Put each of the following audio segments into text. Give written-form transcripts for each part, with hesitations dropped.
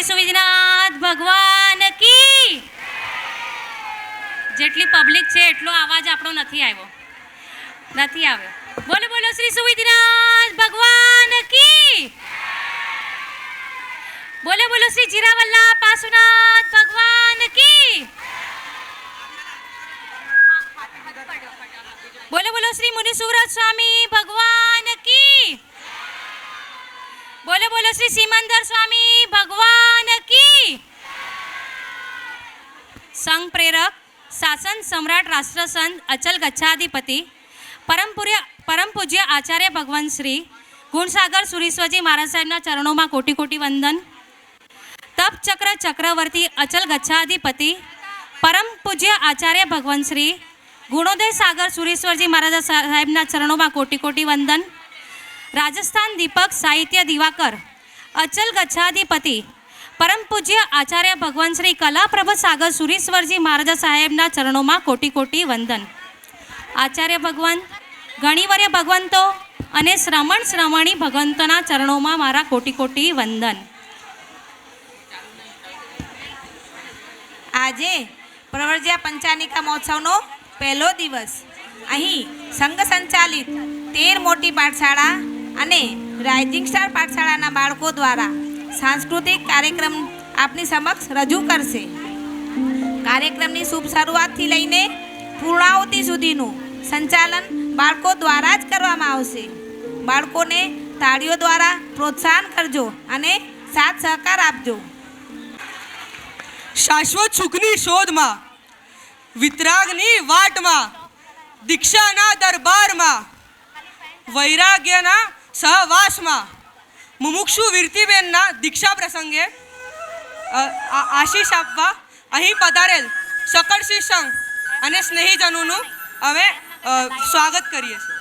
શ્રી સુવિધનાથ ભગવાન કી. જેટલી પબ્લિક છે એટલો અવાજ આપણો નથી આવ્યો. બોલો બોલો શ્રી સુવિધનાથ ભગવાન કી. બોલો બોલો શ્રી જીરાવલ્લા પાસુનાથ ભગવાન કી. બોલો બોલો શ્રી મુનિ સુરત સ્વામી ભગવાન કી. બોલો બોલો શ્રી સિમંદર સ્વામી ભગવાન કી. સંઘ પ્રેરક શાસન સમ્રાટ રાષ્ટ્રસંત અચલ ગચ્છાધિપતિ પરમ પૂજ્ય આચાર્ય ભગવાન શ્રી ગુણસાગર સુરીશ્વરજી મહારાજ સાહેબના ચરણોમાં કોટી કોટી વંદન. તપ ચક્ર ચક્રવર્તી અચલ ગચ્છાધિપતિ પરમ પૂજ્ય આચાર્ય ભગવાન શ્રી ગુણોદય સાગર સુરેશ્વરજી મહારાજ સાહેબના ચરણોમાં કોટી કોટી વંદન. રાજસ્થાન દીપક સાહિત્ય દિવાકર અચલ ગચ્છાધિપતિ પરમ પૂજ્ય આચાર્ય ભગવાન શ્રી કલાપ્રભ સાગર સુરેશ્વરજી મહારાજ સાહેબના ચરણોમાં કોટી કોટી વંદન. આચાર્ય ભગવાન ગણિવર્ય ભગવંતો અને શ્રમણી ભગવંતોના ચરણોમાં મારા કોટી કોટી વંદન. આજે પ્રવર્જ્યા પંચાનિકા મહોત્સવનો પહેલો દિવસ. અહીં સંઘ સંચાલિત 13 મોટી પાઠશાળા અને રાઇઝિંગ સ્ટાર પાઠશાળાના બાળકો દ્વારા સાંસ્કૃતિક કાર્યક્રમ આપની સમક્ષ રજૂ કરશે. કાર્યક્રમની શુભ શરૂઆતથી લઈને પૂર્ણાહુતિ સુધીનું સંચાલન બાળકો દ્વારા જ કરવામાં આવશે. બાળકોને તાળીઓ દ્વારા પ્રોત્સાહન કરજો અને સાથ સહકાર આપજો. શાશ્વત સુખની શોધમાં, વિતરાગની વાટમાં, દીક્ષાના દરબારમાં, વૈરાગ્યના સહવાસમાં મુમુક્ષુ વીરતીબેનના દીક્ષા પ્રસંગે આશીષ આપવા અહીં પધારેલ સકળ શ્રી સંઘ અને સ્નેહીજનોનું અમે સ્વાગત કરીએ છીએ.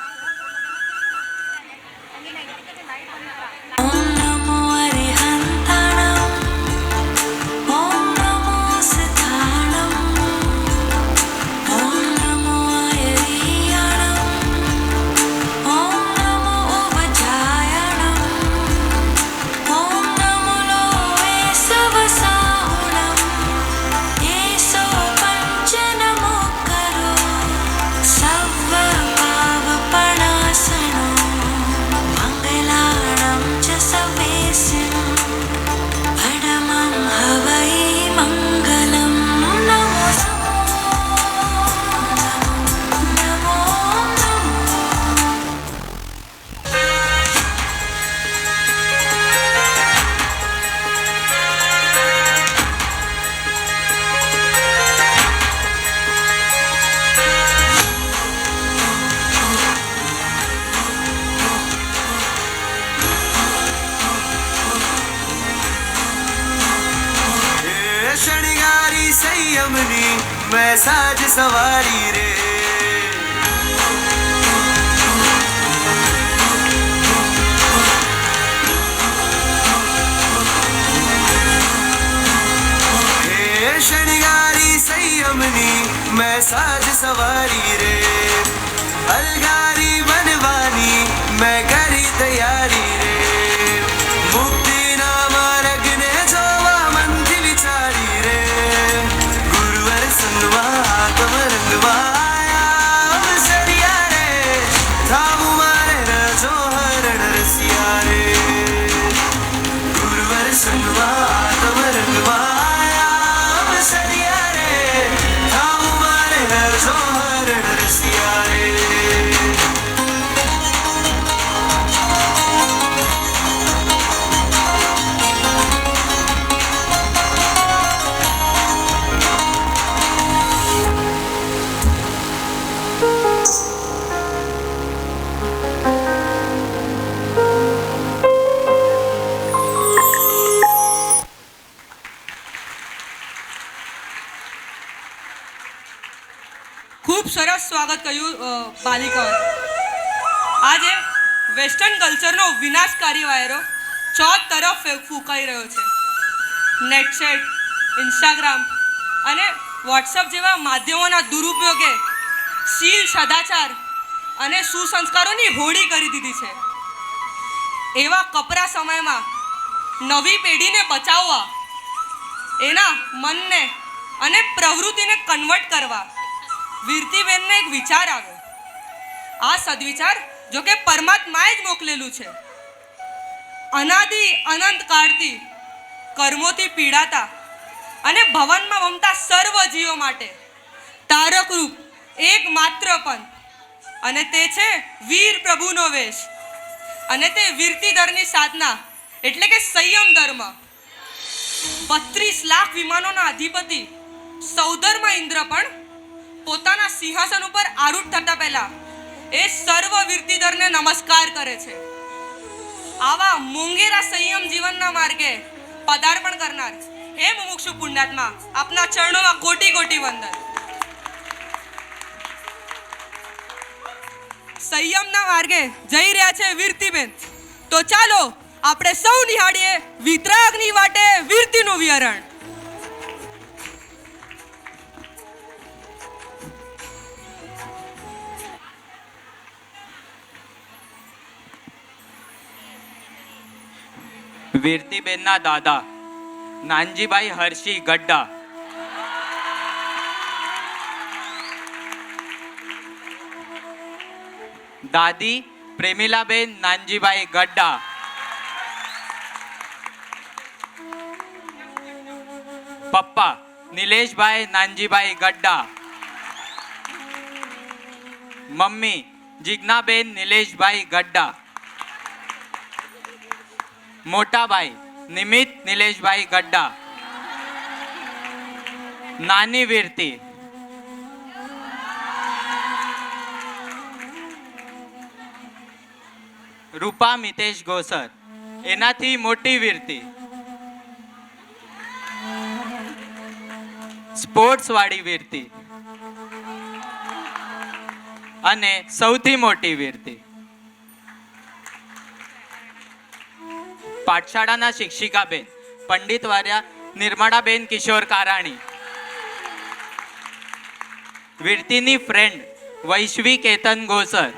संयमनी मैं साज सवारी रे, हे शृंगारी संयमनी मैं साज सवारी रे, अलगारी बनवानी मैं करी तैयारी रे, मुक्ति ना मार्ग ने जोवा मंथी विचारी रे, गुरुवर संगवा आत्म रंगवाया सरिया रे, थामु मारे रजो हरण रसिया रे, गुरुवर संगवा आत्म रंगवाया सरिया रे, थामु मारे रजो हरण रसिया रे. ખૂબ સરસ સ્વાગત કર્યું બાલિકાઓ. આજે વેસ્ટર્ન કલ્ચરનો વિનાશકારી વાયરો ચોથ તરફ ફૂંકાઈ રહ્યો છે. નેટચેટ, ઇન્સ્ટાગ્રામ અને વોટ્સઅપ જેવા માધ્યમોના દુરુપયોગે શીલ, સદાચાર અને સુસંસ્કારોની હોળી કરી દીધી છે. એવા કપરા સમયમાં નવી પેઢીને બચાવવા એના મનને અને પ્રવૃત્તિને કન્વર્ટ કરવા વિરતીબેનને એક વિચાર આવ્યો. આ સદવિચાર જો કે પરમાત્માએ જ મોકલેલું છે. અનાદિ અનંત કાળથી કર્મોથી પીડાતા અને ભવનમાં વમતા સર્વ જીવો માટે તારકરૂપ એકમાત્ર પંથ, અને તે છે વીર પ્રભુનો વેશ. અને તે વીરતી ધરની સાધના એટલે કે સંયમ ધર્મ. 32 લાખ વિમાનોના અધિપતિ સૌધર્મ ઇન્દ્ર પણ પોતાના સિંહાસન ઉપર આરૂઢ થતા પહેલા એ સર્વ વીરતીધરને નમસ્કાર કરે છે. આવા મોંઘેરા સંયમ જીવનના માર્ગે પદાર્પણ કરનાર હે મુમુક્ષુ પુણ્યાત્મા, આપના ચરણોમાં કોટી કોટી વંદન. સંયમના માર્ગે જઈ રહ્યા છે વીરતીબેન. તો ચાલો આપણે સૌ નિહાળીએ વિતરાગની વાટે વીરતીનું વિહરણ. વીરતીબેનના દાદા નાનજીભાઈ હર્ષી ગડ્ડા, દાદી પ્રેમિલાબેન નાનજીભાઈ ગડ્ડા, પપ્પા નિલેશભાઈ નાનજીભાઈ ગડ્ડા, મમ્મી જિજ્ઞાબેન નિલેશભાઈ ગડ્ડા, મોટા ભાઈ નિમિત નિલેશભાઈ ગડ્ડા, નાની વીરતી રૂપા મિતેશ ગોસર, એનાથી મોટી વીરતી સ્પોર્ટ્સ વાળી વીરતી, અને સૌથી મોટી વીરતી પાઠશાળાના શિક્ષિકાબેન પંડિત વાર્યા નિર્મળાબેન કિશોર કારાણી, વીરતીની ફ્રેન્ડ વૈશ્વી કેતન ગોસર.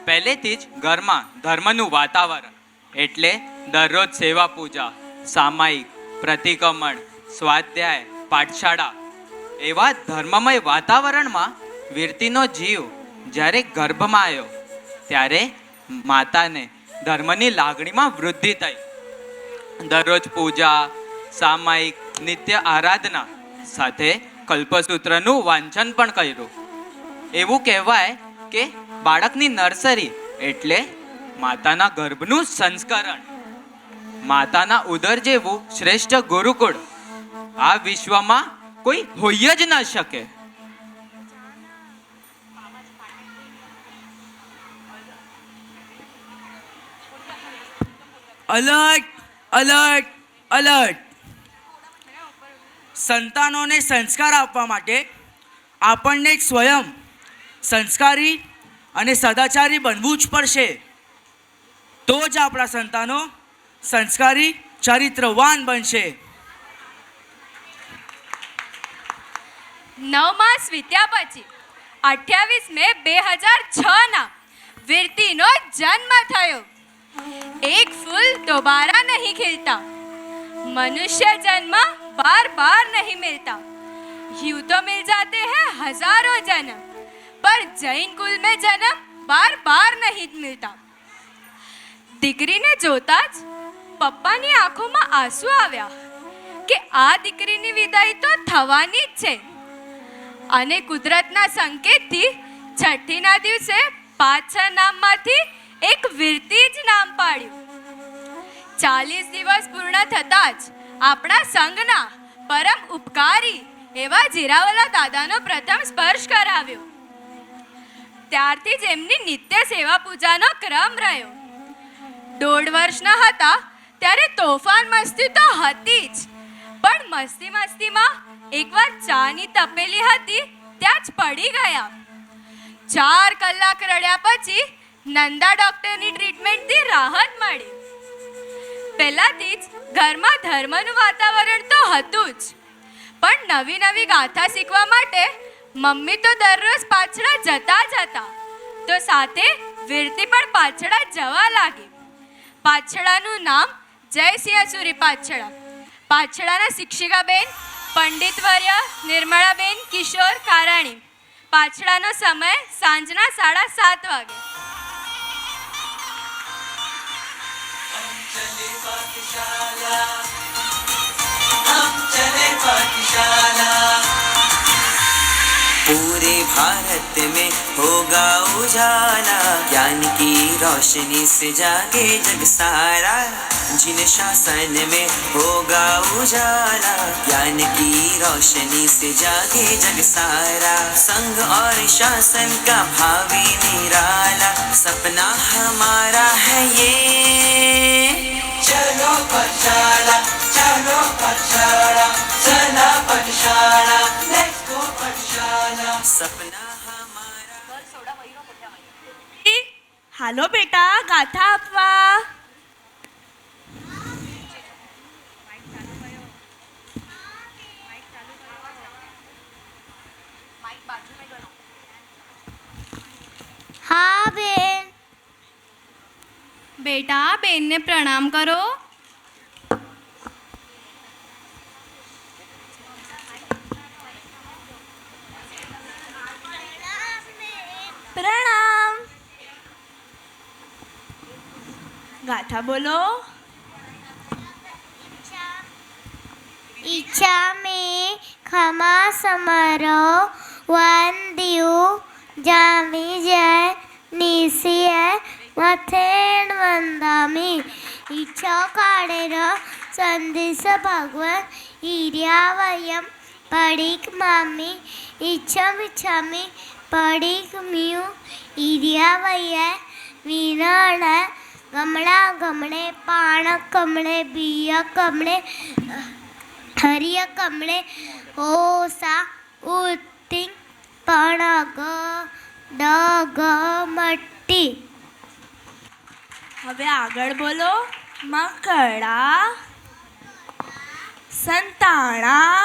પહેલેથી જ ઘરમાં ધર્મનું વાતાવરણ એટલે દરરોજ સેવા પૂજા, સામાયિક, પ્રતિક્રમણ, સ્વાધ્યાય, પાઠશાળા એવા ધર્મમય વાતાવરણમાં વીરતીનો જીવ જ્યારે ગર્ભમાં આવ્યો ત્યારે માતાને ધર્મની લાગણીમાં વૃદ્ધિ થઈ. દરરોજ પૂજા, સામાયિક, નિત્ય આરાધના સાથે કલ્પસૂત્રનું વાંચન પણ કર્યું. એવું કહેવાય કે બાળકની નર્સરી એટલે માતાના ગર્ભનું સંસ્કરણ. માતાના ઉદર જેવું શ્રેષ્ઠ ગુરુકુળ આ વિશ્વમાં કોઈ હોઈ જ ન શકે. Alert alert alert. સંતાનોને સંસ્કાર આપવા માટે આપણને સ્વયં સંસ્કારી અને સદાચારી બનવું જ પડશે. તો જ આપણા સંતાનો સંસ્કારી ચરિત્રવાન બનશે. 9 માસ વીત્યા પછી 28 મે 2006ના વીરતીનો જન્મ થયો. एक फूल दोबारा नहीं खिलता, मनुष्य जन्म बार बार नहीं मिलता. यूं तो मिल जाते हैं हजारों जन्म, पर जैन कुल में जन्म बार बार नहीं मिलता. દીકરીને જોતા જ પપ્પાની આંખોમાં આંસુ આવ્યા કે આ દીકરીની વિદાય તો થવાની જ છે. અને કુદરતના સંકેતથી છઠ્ઠીના દિવસે 5-6 નામમાંથી એક વીરતી જ નામ પાડ્યું. 40 દિવસ પૂર્ણ થતાં જ આપણા સંઘના પરમ ઉપકારી એવા જીરાવાલા દાદાનો પ્રથમ સ્પર્શ કરાવ્યો. ત્યારથી જ એમની નિત્ય સેવા પૂજાનો ક્રમ રહ્યો. 1.5 વર્ષના હતા ત્યારે તોફાન મસ્તી તો હતી જ, પણ મસ્તીમાં એકવાર ચાની તપેલી હતી ત્યાં જ પડી ગયા. 4 કલાક રડ્યા પછી નંદા ડૉક્ટરની ટ્રીટમેન્ટથી રાહત મળી. પહેલાંથી જ ઘરમાં ધર્મનું વાતાવરણ તો હતું જ, પણ નવી ગાથા શીખવા માટે મમ્મી તો દરરોજ પાછળ જતા જ હતા, તો સાથે વીરતી પણ પાછળ જવા લાગી. પાછળનું નામ જયસિંહસુરી પાછળા. પાછળાના શિક્ષિકાબેન પંડિતવર્ય નિર્મળાબેન કિશોર કારાણી. પાછળાનો સમય સાંજના 7:30 વાગે. पूरे भारत में होगा उजाला, ज्ञान की रोशनी से जागे जग सारा। जिन शासन में होगा उजाला, ज्ञान की रोशनी से जागे जग सारा। संघ और शासन का भावी निराला, सपना हमारा है ये। चलो पाठशाला, चलो पाठशाला, चला पाठशाला, लेट्स गो पाठशाला, सपना हमारा। હાલો બેટા ગાથા આપવા. હા બેન. બેટા બેનને પ્રણામ કરો. પ્રણામ. ગાથા બોલો. ઈચ્છા મેં ખમા સમરો વંદ્યુ જામી જય નિશિય મથેણ વંદામી. ઈચ્છા કાળેર સંદેશ ભગવાન હિર્યાવયમ પડીક મામી. ઈચ્છામી પડીક મ્યુ હિર્યાવય વિરણ ગમણા ગમણે પાણ કમણે બિય કમણે હરિય કમણે ઓસા ઉત્તિંગ પણગ ડગ મટ્ટી. હવે આગળ બોલો. મકડા સંતાણા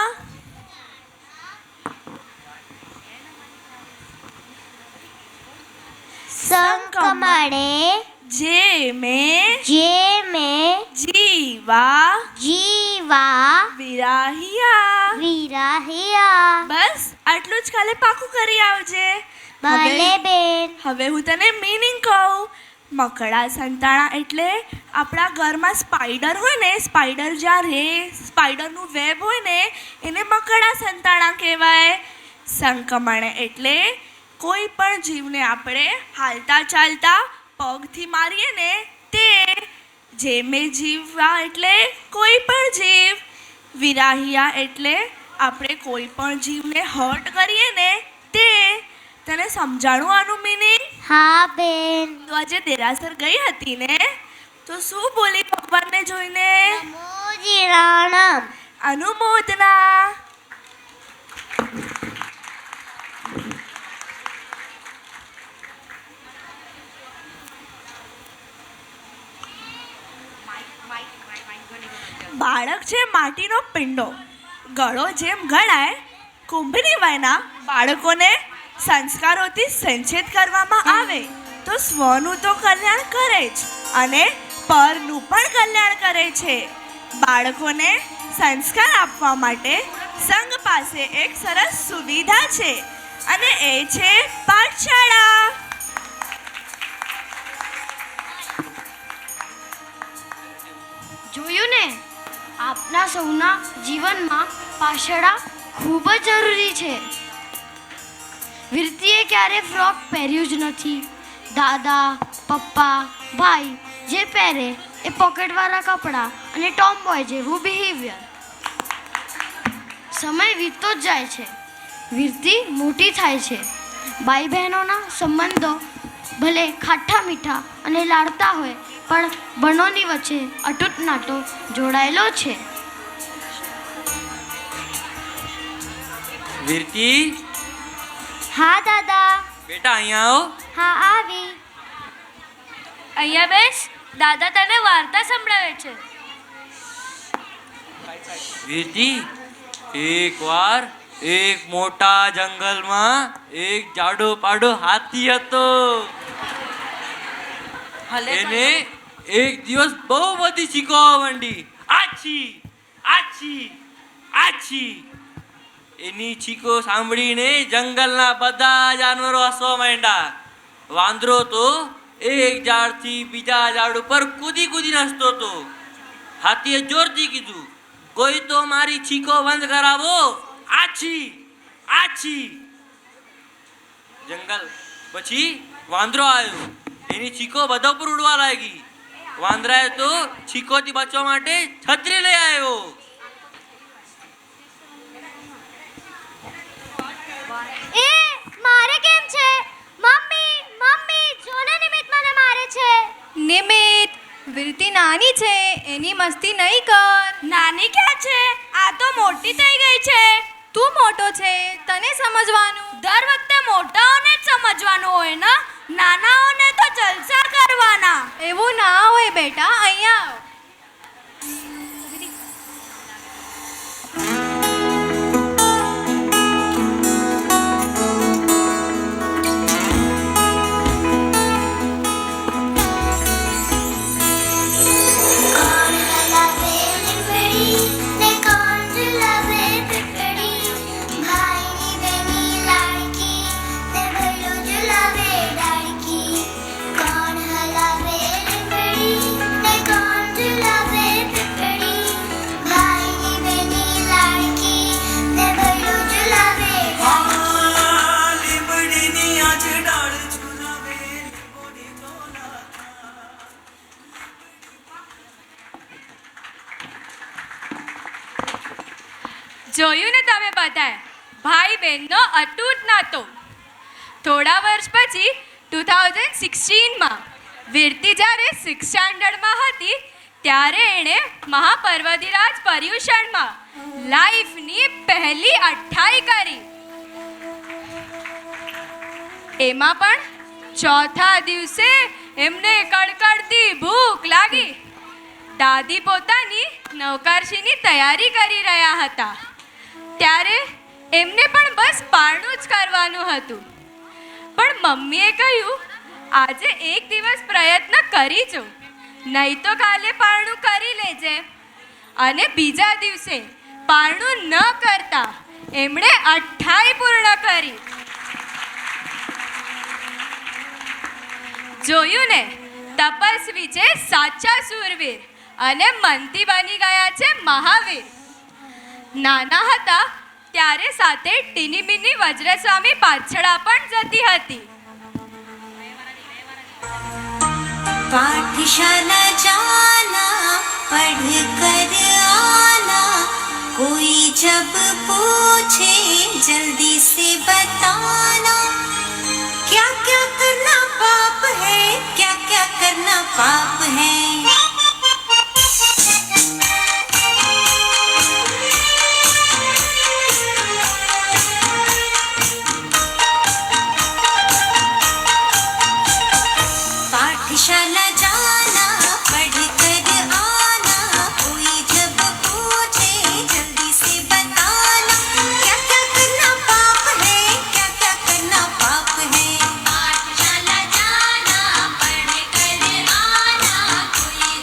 સંકમળે જે મેં જે મેં જીવા જીવા વિરાહિયા. વિરાહિયા. બસ આટલું જ કાલે પાકું કરી આવજે. ભલે બેન. હવે હું તને મીનિંગ કહું. મકડા સંતાણા એટલે આપણા ઘરમાં સ્પાઈડર હોય ને, સ્પાઈડર જ્યાં રહે, સ્પાઈડરનું વેબ હોય ને, એને મકડા સંતાણા કહેવાય. સંકમણ એટલે કોઈ પણ જીવને આપણે હાલતા ચાલતા પગથી મારીએ ને તે. જેમે જીવવા એટલે કોઈ પણ જીવ. વિરાહિયા એટલે આપણે કોઈ પણ જીવને હર્ટ કરીએ ને તે. તને સમજાણું આનું મિનિંગ? હા બેન. તો આજે દેરાસર ગઈ હતી ને, તો શું બોલી ભગવાનને જોઈને? નમો જીરાણમ. અનુમોદના. બાળક છે માટીનો પિંડો, ગળો જેમ ગળાય. કુંભની વયના બાળકોને સંસ્કારોથી સંચિત કરવામાં આવે તો સ્વનું તો કલ્યાણ કરે જ અને પરનું પણ કલ્યાણ કરે છે. બાળકોને સંસ્કાર આપવા માટે સંઘ પાસે એક સરસ સુવિધા છે અને એ છે પાઠશાળા. જોયું ને, આપના સૌના જીવનમાં પાછળા ખૂબ જ જરૂરી છે. વિરતીએ ક્યારે ફ્રોક પહેર્યું જ નથી. દાદા, પપ્પા, ભાઈ જે પહેરે એ પોકેટવાળા કપડાં અને ટોમબોય જેવું બિહેવિયર. સમય વીતતો જ જાય છે, વિરતી મોટી થાય છે. ભાઈ બહેનોના સંબંધો ભલે ખાટા મીઠા અને લાડતા હોય, પણ બનોની વચ્ચે અતૂટ નાતો જોડાયેલો છે. વીરતી, હા દાદા. બેટા અહીંયા આવો. હા આવી. અહીંયા બેસ, દાદા તને વાર્તા સંભળાવે છે. વીરતી, એકવાર એક મોટા જંગલમાં એક જાડો પાડો હાથી હતો. એને એક દિવસ બહુ બધી ચીકો આવવા માંડી. આછી આછી આછી. એની ચીકો સાંભળીને જંગલના બધા જાનવરો હસવા માંડ્યા. વાંદરો તો એક ઝાડથી બીજા ઝાડ ઉપર કૂદી કૂદીને હસતો હતો. હાથીએ જોરથી કીધું, કોઈ તો મારી ચીકો બંધ કરાવો. આછી આછી. જંગલ પછી વાંદરો આવ્યો. એની ચીકો બધા ઉપર ઉડવા લાગી. વાંદરાએ તો ચીકોથી બચવા માટે છત્રી લઈ આવ્યો. એ મારે કેમ છે? મમ્મી મમ્મી જોને નિમિત મને મારે છે. નિમિત, વીરતી નાની છે, એની મસ્તી નહીં કર. નાની ક્યાં છે? આ તો મોટી થઈ ગઈ છે. તું મોટો છે, તને સમજવાનું. દર વખતે મોટાઓને જ સમજવાનું હોય ને, નાનાઓને તો જલસા કરવાના. એવું ના હોય બેટા, અહીંયા આવ. જોયું ને તમે બધાએ, ભાઈ બહેનનો અતૂટ નાતો. થોડા વર્ષ પછી 2016માં વીરતી જ્યારે 6th સ્ટાન્ડર્ડમાં હતી ત્યારે એણે મહાપર્વતિરાજ પર્યુષણમાં લાઈફની પહેલી 28 કરી. એમાં પણ ચોથા દિવસે એમને કડકડતી ભૂખ લાગી. દાદી પોતાની નવકારશીની તૈયારી કરી રહ્યા હતા ત્યારે એમને પણ બસ પારણું જ કરવાનું હતું. પણ મમ્મીએ કહ્યું, આજે એક દિવસ પ્રયત્ન કરી જો, નહીં તો કાલે પારણું કરી લેજે. અને બીજા દિવસે પારણું ન કરતા એમણે 28 પૂર્ણ કરી. જોયું ને, તપસ્વી છે સાચા શૂરવીર અને મનથી બની ગયા છે મહાવીર. નાના હતા ત્યારે સાથે ટીની મિની વજ્રસ્વામી પાછળા પણ જતી હતી. पाठशाला जाना पढ़ कर आना, कोई जब पूछे जल्दी से बताना, क्या क्या करना पाप है, क्या क्या करना पाप है. पाठशाला जाना पढ़ कर आना, कोई जब पूछे जल्दी से बताना, क्या क्या करना पाप है, क्या क्या करना पाप है. पाठशाला जाना पढ़ कर आना, कोई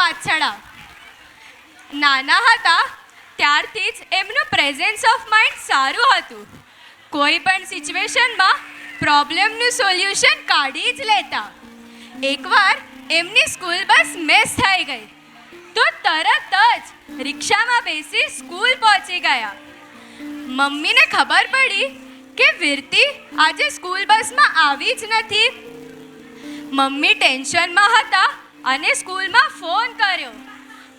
પાછળા. નાના હતા ત્યારથી જ એમનું પ્રેઝન્સ ઓફ માઇન્ડ સારું હતું. કોઈ પણ સિચ્યુએશનમાં પ્રોબ્લેમનું સોલ્યુશન કાઢી જ લેતા. એકવાર એમની સ્કૂલ બસ મિસ થઈ ગઈ તો તરત જ રિક્ષામાં બેસી સ્કૂલ પહોંચી ગયા. મમ્મીને ખબર પડી કે વિરતી આજે સ્કૂલ બસમાં આવી જ નથી. મમ્મી ટેન્શનમાં હતા અને સ્કૂલમાં ફોન કર્યો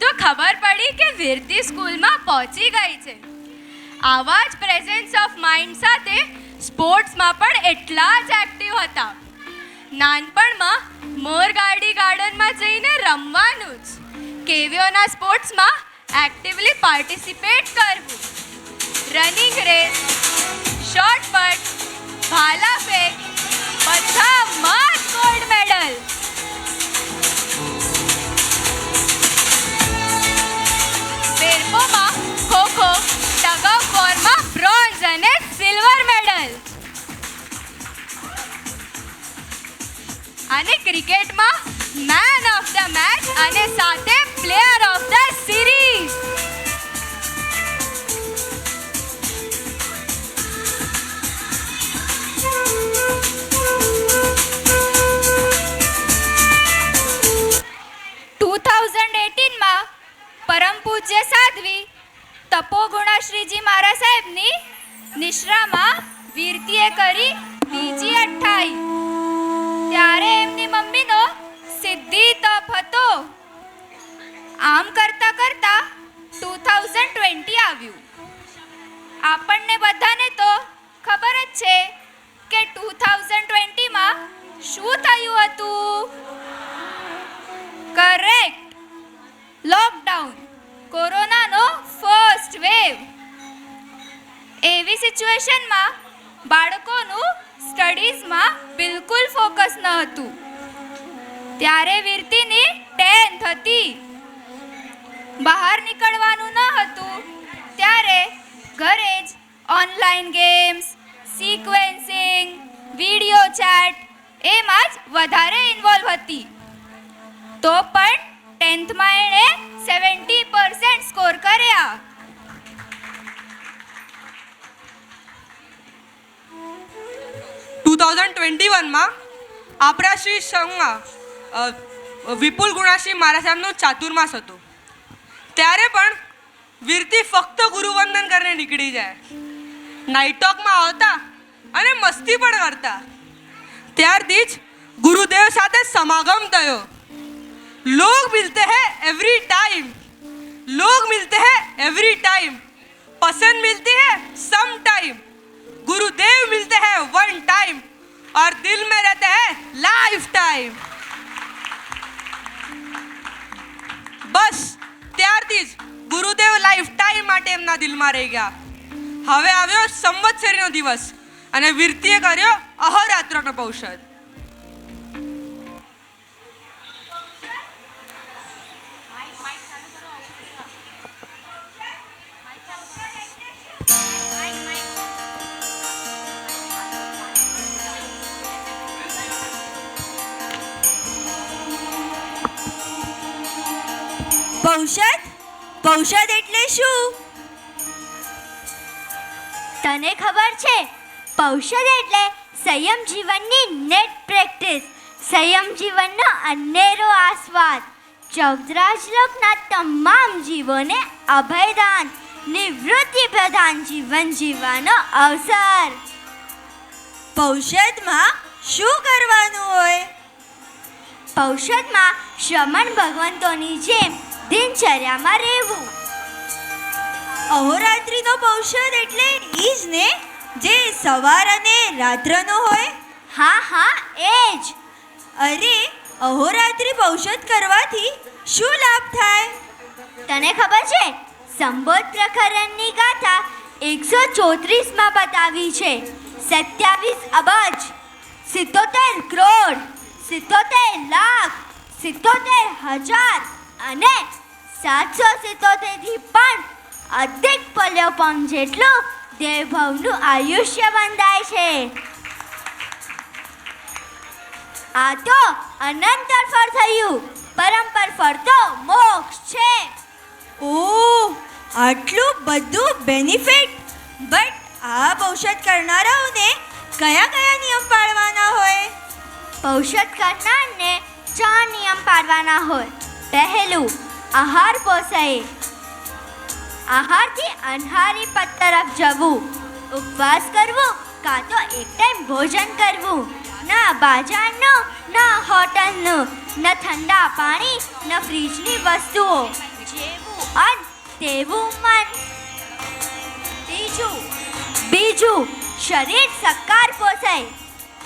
તો ખબર પડી કે વિરતી સ્કૂલમાં પહોંચી ગઈ છે. આવા જ પ્રેઝન્સ ઓફ માઇન્ડ સાથે સ્પોર્ટ્સમાં પણ એટલા જ એક્ટિવ હતા. નાનપણમાં મોરગાડી ગાર્ડનમાં જઈને રમવાનું જ, કેવીઓના સ્પોર્ટ્સમાં એક્ટિવલી પાર્ટિસિપેટ કરવું, રનિંગ રેસ, શોર્ટપટ, ભાલા ફેંક બધામાં જ ગોલ્ડ મેડલ. બેરમોમાં ખોખો, ટગ ઓફ વોરમાં બ્રોન્ઝ અને સિલ્વર મેડલ. અને ક્રિકેટમાં મેન ઓફ ધ મેચ અને સાથે પ્લેયર ઓફ ધ સિરીઝ. પરમ પૂજ્ય સાધ્વી તપોગુણાશ્રીજી મહારાજ સાહેબની નિશ્રામાં વીરતીએ કરી બીજી 28. ત્યારે એમની મમ્મીનો સિદ્ધિ તપ હતો. આમ કરતા કરતા 2020 આવ્યું. આપણને બધાને તો ખબર જ છે કે 2020માં શું થયું હતું. કરેક્ટ, લોકડાઉન, કોરોનાનો ફર્સ્ટ વેવ. એવી સિચ્યુએશનમાં બાળકોનું સ્ટડીઝમાં બિલકુલ ફોકસ ન હતું. ત્યારે વીરતીની 10th હતી. બહાર નીકળવાનું ન હતું ત્યારે ઘરે જ ઓનલાઈન ગેમ્સ, સિક્વેન્સિંગ, વિડીયો ચેટ એમાં જ વધારે ઇન્વોલ્વ હતી. તો પણ 10thમાં એણે 70% સ્કોર કર્યા. માં આપણા શ્રી સંઘમાં વિપુલ ગુણાશ્રી મહારાજ સાહેબનો ચાતુર્માસ હતો. ત્યારે પણ વીરતી ફક્ત ગુરુવંદન કરીને નીકળી જાય. નાઇટ ટોકમાં આવતા અને મસ્તી પણ કરતા. ત્યારથી જ ગુરુદેવ સાથે સમાગમ થયો. लोग मिलते हैं एवरी टाइम, लोग मिलते हैं एवरी टाइम, पसंद मिलती है सम टाइम, गुरुदेव मिलते हैं वन टाइम और दिल में रहते हैं लाइफ टाइम. બસ ત્યારથી જ ગુરુદેવ લાઈફ ટાઈમ માટે એમના દિલમાં રહી ગયા. હવે આવ્યો સંવત્સરીનો દિવસ અને વીરતીએ કર્યો અહોરાત્રનો ઔષધ. પૌષધ એટલે શું? તને ખબર છે? પૌષધ એટલે સંયમ જીવનની નેટ પ્રેક્ટિસ, સંયમ જીવનનો અનેરો આસ્વાદ, ચૌદરાજલોકના તમામ જીવોને અભયદાન, નિવૃત્તિ પ્રધાન જીવન જીવવાનો અવસર. પૌષધમાં શું કરવાનું હોય? પૌષધમાં શ્રમણ ભગવંતોની જેમ દિનચર્યામાં રહેવું. અહોરાત્રિનો પૌષધ એટલે ઈ જ ને, જે સવાર અને રાત્રનો હોય? હા એ જ. અરે અહોરાત્રિ પૌષધ કરવાથી શું લાભ થાય? તને ખબર છે? સંબોધ પ્રકરણની ગાથા 134માં બતાવી છે. 27 અબજ, 77 કરોડ, 77 લાખ, 77,000 અને 777 થી પણ અધિક પલ્યોપમ જેટલું દેવભવનું આયુષ્ય બંધાય છે. આ તો અનંતર ફળ થયું. પરંપર ફળ તો મોક્ષ છે. ઓહ, આટલું બધું બેનિફિટ. બટ આ ઔષધ કરનારાઓને કયા કયા નિયમ પાળવાના હોય? ઔષધ કરનારને 4 નિયમ પાળવાના હોય. પહેલું, આહાર પોષાય. આહારથી અનહારી પદ તરફ જવું. ઉપવાસ કરવો કાં તો એક ટાઈમ ભોજન કરવું. ના બાજારનું, ના હોટલનું, ન ઠંડા પાણી, ન ફ્રીજની વસ્તુઓ. જેવું અન્ન તેવું મન. બીજું, શરીર સકાર પોષાય.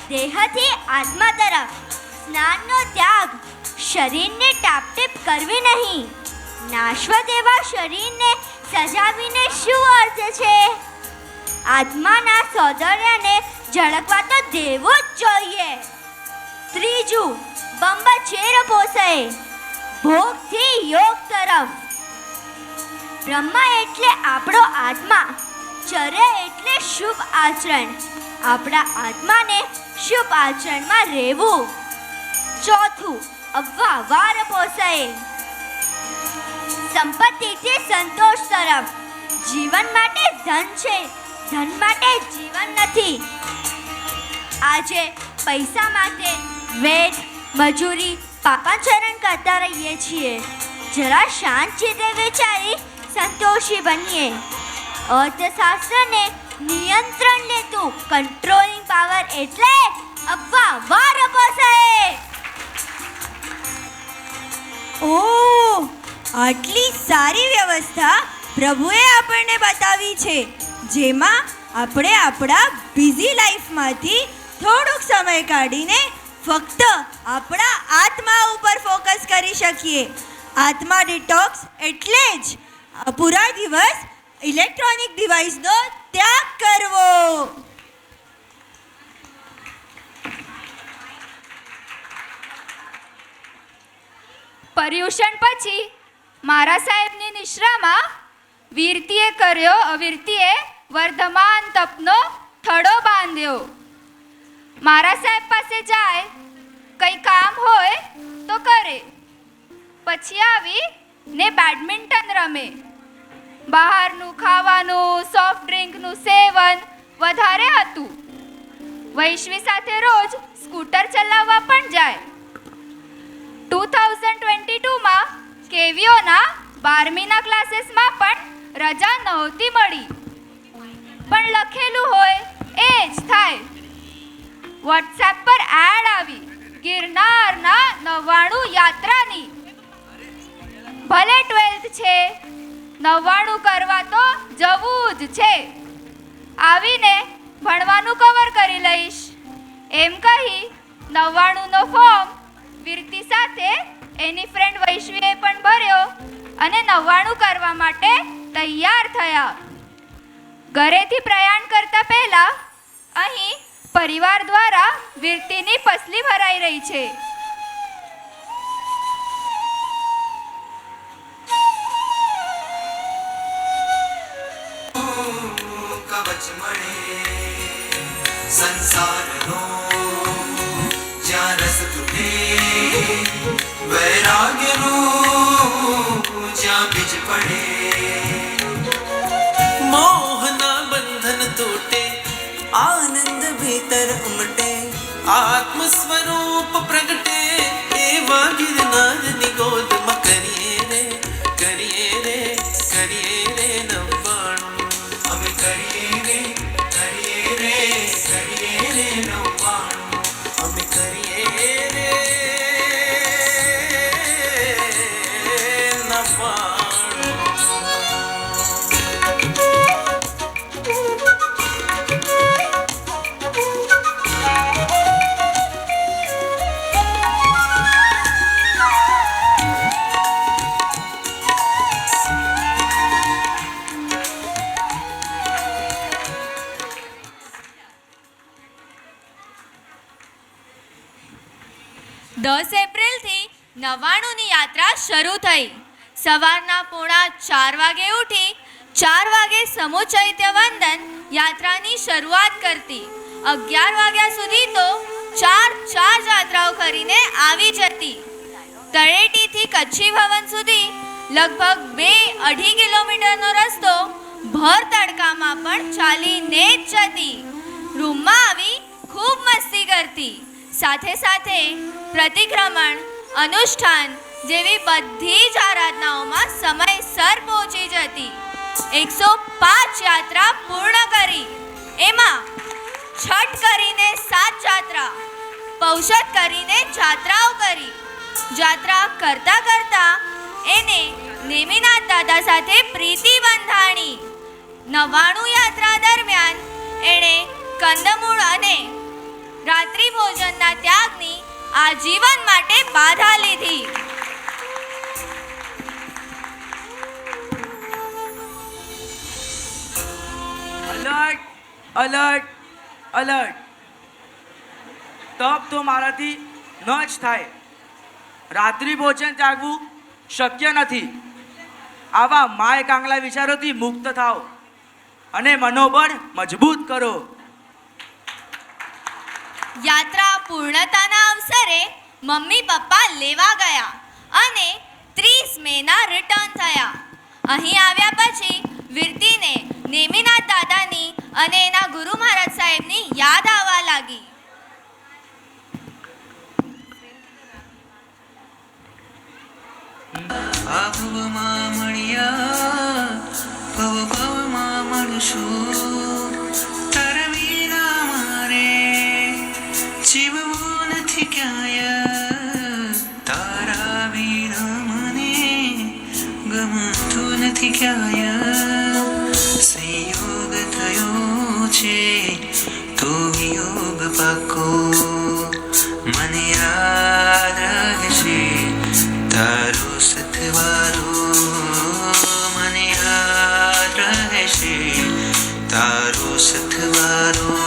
દેહથી આત્મા તરફ. સ્નાનનો ત્યાગ. શરીરને ટાપટીપ કરવી નહીં. નાશવત એવા શરીરને સજાવીને શું અર્થ છે? આત્માના સૌંદર્યને ઝળકવા તો દેવું જ જોઈએ. ત્રીજું, બંબચેર પોષાય. ભોગથી યોગ તરફ. બ્રહ્મા એટલે આપણો આત્મા. ચર્ય એટલે શુભ આચરણ. આપણા આત્માને શુભ આચરણમાં રહેવું. ચોથું, અવ્વાવાર પોષાય. સંપત્તિથી સંતોષ તરફ. જીવન માટે ધન છે, ધન માટે જીવન નથી. આજે પૈસા માટે વેઠ, મજૂરી, પાપાચરણ કરતા રહીએ છીએ. જરા શાંત ચિત્તે વિચારી સંતોષી બનીએ. અર્થશાસ્ત્રને નિયંત્રણ લેતું કંટ્રોલિંગ પાવર એટલે અવ્વાવાર પોષાય. ઓહ, આટલી સારી વ્યવસ્થા પ્રભુએ આપણને બતાવી છે, જેમાં આપણે આપણા બિઝી લાઈફમાંથી થોડોક સમય કાઢીને ફક્ત આપણા આત્મા ઉપર ફોકસ કરી શકીએ. આત્મા ડિટોક્સ એટલે જ પૂરા દિવસ ઇલેક્ટ્રોનિક ડિવાઇસનો ત્યાગ કરવો. પર્યુષણ પછી મારા સાહેબની નિશ્રામાં વીરતીએ કર્યો અવીરતીએ વર્ધમાન તપનો થડો બાંધ્યો. મારા સાહેબ પાસે જાય, કંઈ કામ હોય તો કરે, પછી આવી ને બેડમિન્ટન રમે. બહારનું ખાવાનું, સોફ્ટ ડ્રિંકનું સેવન વધારે હતું. વૈશ્વી સાથે રોજ સ્કૂટર ચલાવવા પણ જાય. 2022માં કેવીઓના 12મીના ક્લાસીસમાં પણ રજા નહોતી મળી. પણ લખેલું હોય એ જ થાય. વોટ્સએપ પર એડ આવી ગિરનારના 99 યાત્રાની. ભલે 12th છે, 99 કરવા તો જવું જ છે. આવીને ભણવાનું કવર કરી લઈશ એમ કહી 99નો ફોર્મ વીરતી સાથે એની ફ્રેન્ડ વૈશ્વીએ પણ ભર્યો અને 99 કરવા માટે તૈયાર થયા. ઘરેથી પ્રયાણ કરતા પહેલા અહીં પરિવાર દ્વારા વીરતીની પસલી ભરાઈ રહી છે. કવચ મળે સંસારનો જ્યાં રસ તૂટે, વૈરાગ્યનો જ્યાં બીજ પડે. મોહના બંધન તૂટે, આનંદ ભીતર ઉમટે, આત્મ સ્વરૂપ પ્રગટે, એવા ગિરનારની ગોદમાં કરીએ રે, કરીએ રે, કરીએ રે નવ્વાણું. અમે કરીએ રે, કરીએ રે, કરીએ રે નવ્વાણું. અમે કરીએ રે નવ્વાણું. એપ્રિલથી 99ની યાત્રા શરૂ થઈ. સવારના 4:45 વાગે ઉઠી 4 વાગે સમૂહ ચૈત્ય વંદન યાત્રાની શરૂઆત કરતી. 11 વાગ્યા સુધી તો ચાર જાત્રાઓ કરીને આવી જતી. તળેટીથી કચ્છી ભવન સુધી લગભગ 2-2.5 કિલોમીટરનો રસ્તો ભર તડકામાં પણ ચાલીને જ જતી. રૂમમાં આવી ખૂબ મસ્તી કરતી. સાથે સાથે પ્રતિક્રમણ, અનુષ્ઠાન જેવી બધી જ આરાધનાઓમાં સમયસર પહોંચી જતી. 105 યાત્રા પૂર્ણ કરી. એમાં છઠ કરીને 7 જાત્રા, પૌષધ કરીને જાત્રાઓ કરી. જાત્રા કરતા કરતા એને નેમિનાથ દાદા સાથે પ્રીતિ બંધાણી. 99 યાત્રા દરમિયાન એણે કંદમૂળ અને રાત્રિ ભોજનના ત્યાગની આજીવન માટે બાધા લીધી. Alert alert alert. તપ તો મારાથી ન જ થાય. રાત્રિ ભોજન ત્યાગવું શક્ય નથી. આવા માય કાંગલા વિચારોથી મુક્ત થાઓ અને મનોબળ મજબૂત કરો. યાત્રા પૂર્ણતાના અવસરે મમ્મી પપ્પા લેવા ગયા અને 30 મેના રિટર્ન થયા. અહીં આવ્યા પછી વિરતીને નેમિનાથ દાદાની અને એના ગુરુ મહારાજ સાહેબની યાદ આવવા લાગી. ભવમાં મળ્યા ભવમાં મળશું તારા વિના મારે જીવવું નથી ક્યાંય તારા વિના મને ગમતું નથી ક્યાંય સંયોગ થયો છે તો વિયોગ પાકો મને યાદ રહેશે તારો સથવારો મને યાદ રહેશે તારો સથવારો.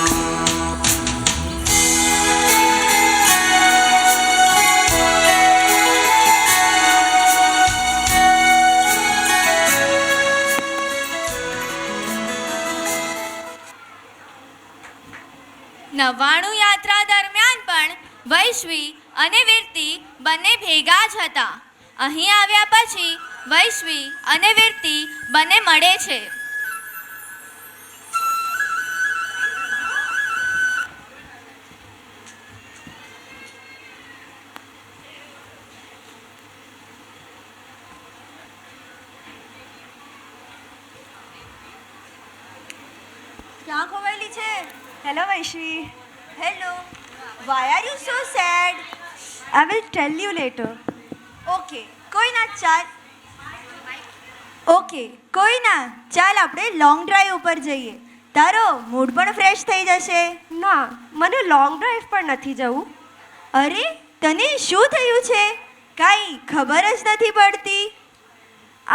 નવ્વાણું યાત્રા દરમિયાન પણ વૈશ્વી અને વિરતી બંને ભેગા જ હતા. અહીં આવ્યા પછી વૈશ્વી અને વિરતી બંને મળે છે. ક્યાં ખોવાયેલી છે? Hello Vaishvi. Hello. Why are you so sad? I will tell you later. Okay, કોઈ ના ચાલ. ઓકે, કોઈ ના ચાલ આપણે લોંગ ડ્રાઈવ ઉપર જઈએ. તારો મૂડ પણ ફ્રેશ થઈ જશે. ના, મને લોંગ ડ્રાઈવ પર નથી જવું. અરે, તને શું થયું છે? કાંઈ ખબર જ નથી પડતી.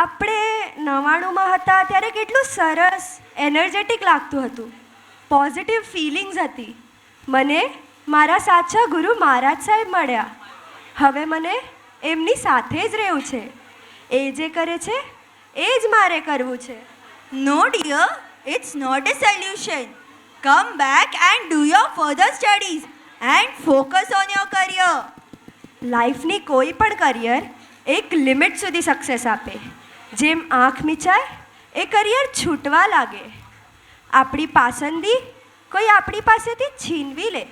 આપણે 99માં હતા ત્યારે કેટલું સરસ એનર્જેટિક લાગતું હતું. પોઝિટિવ ફિલિંગ્સ હતી. મને મારા સાચા ગુરુ મહારાજ સાહેબ મળ્યા. હવે મને એમની સાથે જ રહેવું છે. એ જે કરે છે એ જ મારે કરવું છે. No dear, it's not a solution. Come back and do your further studies and focus on your career. લાઈફની કોઈ પણ કરિયર એક લિમિટ સુધી સક્સેસ આપે. જેમ આંખ મીચાય એ કરિયર છૂટવા લાગે. આપણી પાસંદી કોઈ આપણી પાસેથી છીનવી લે,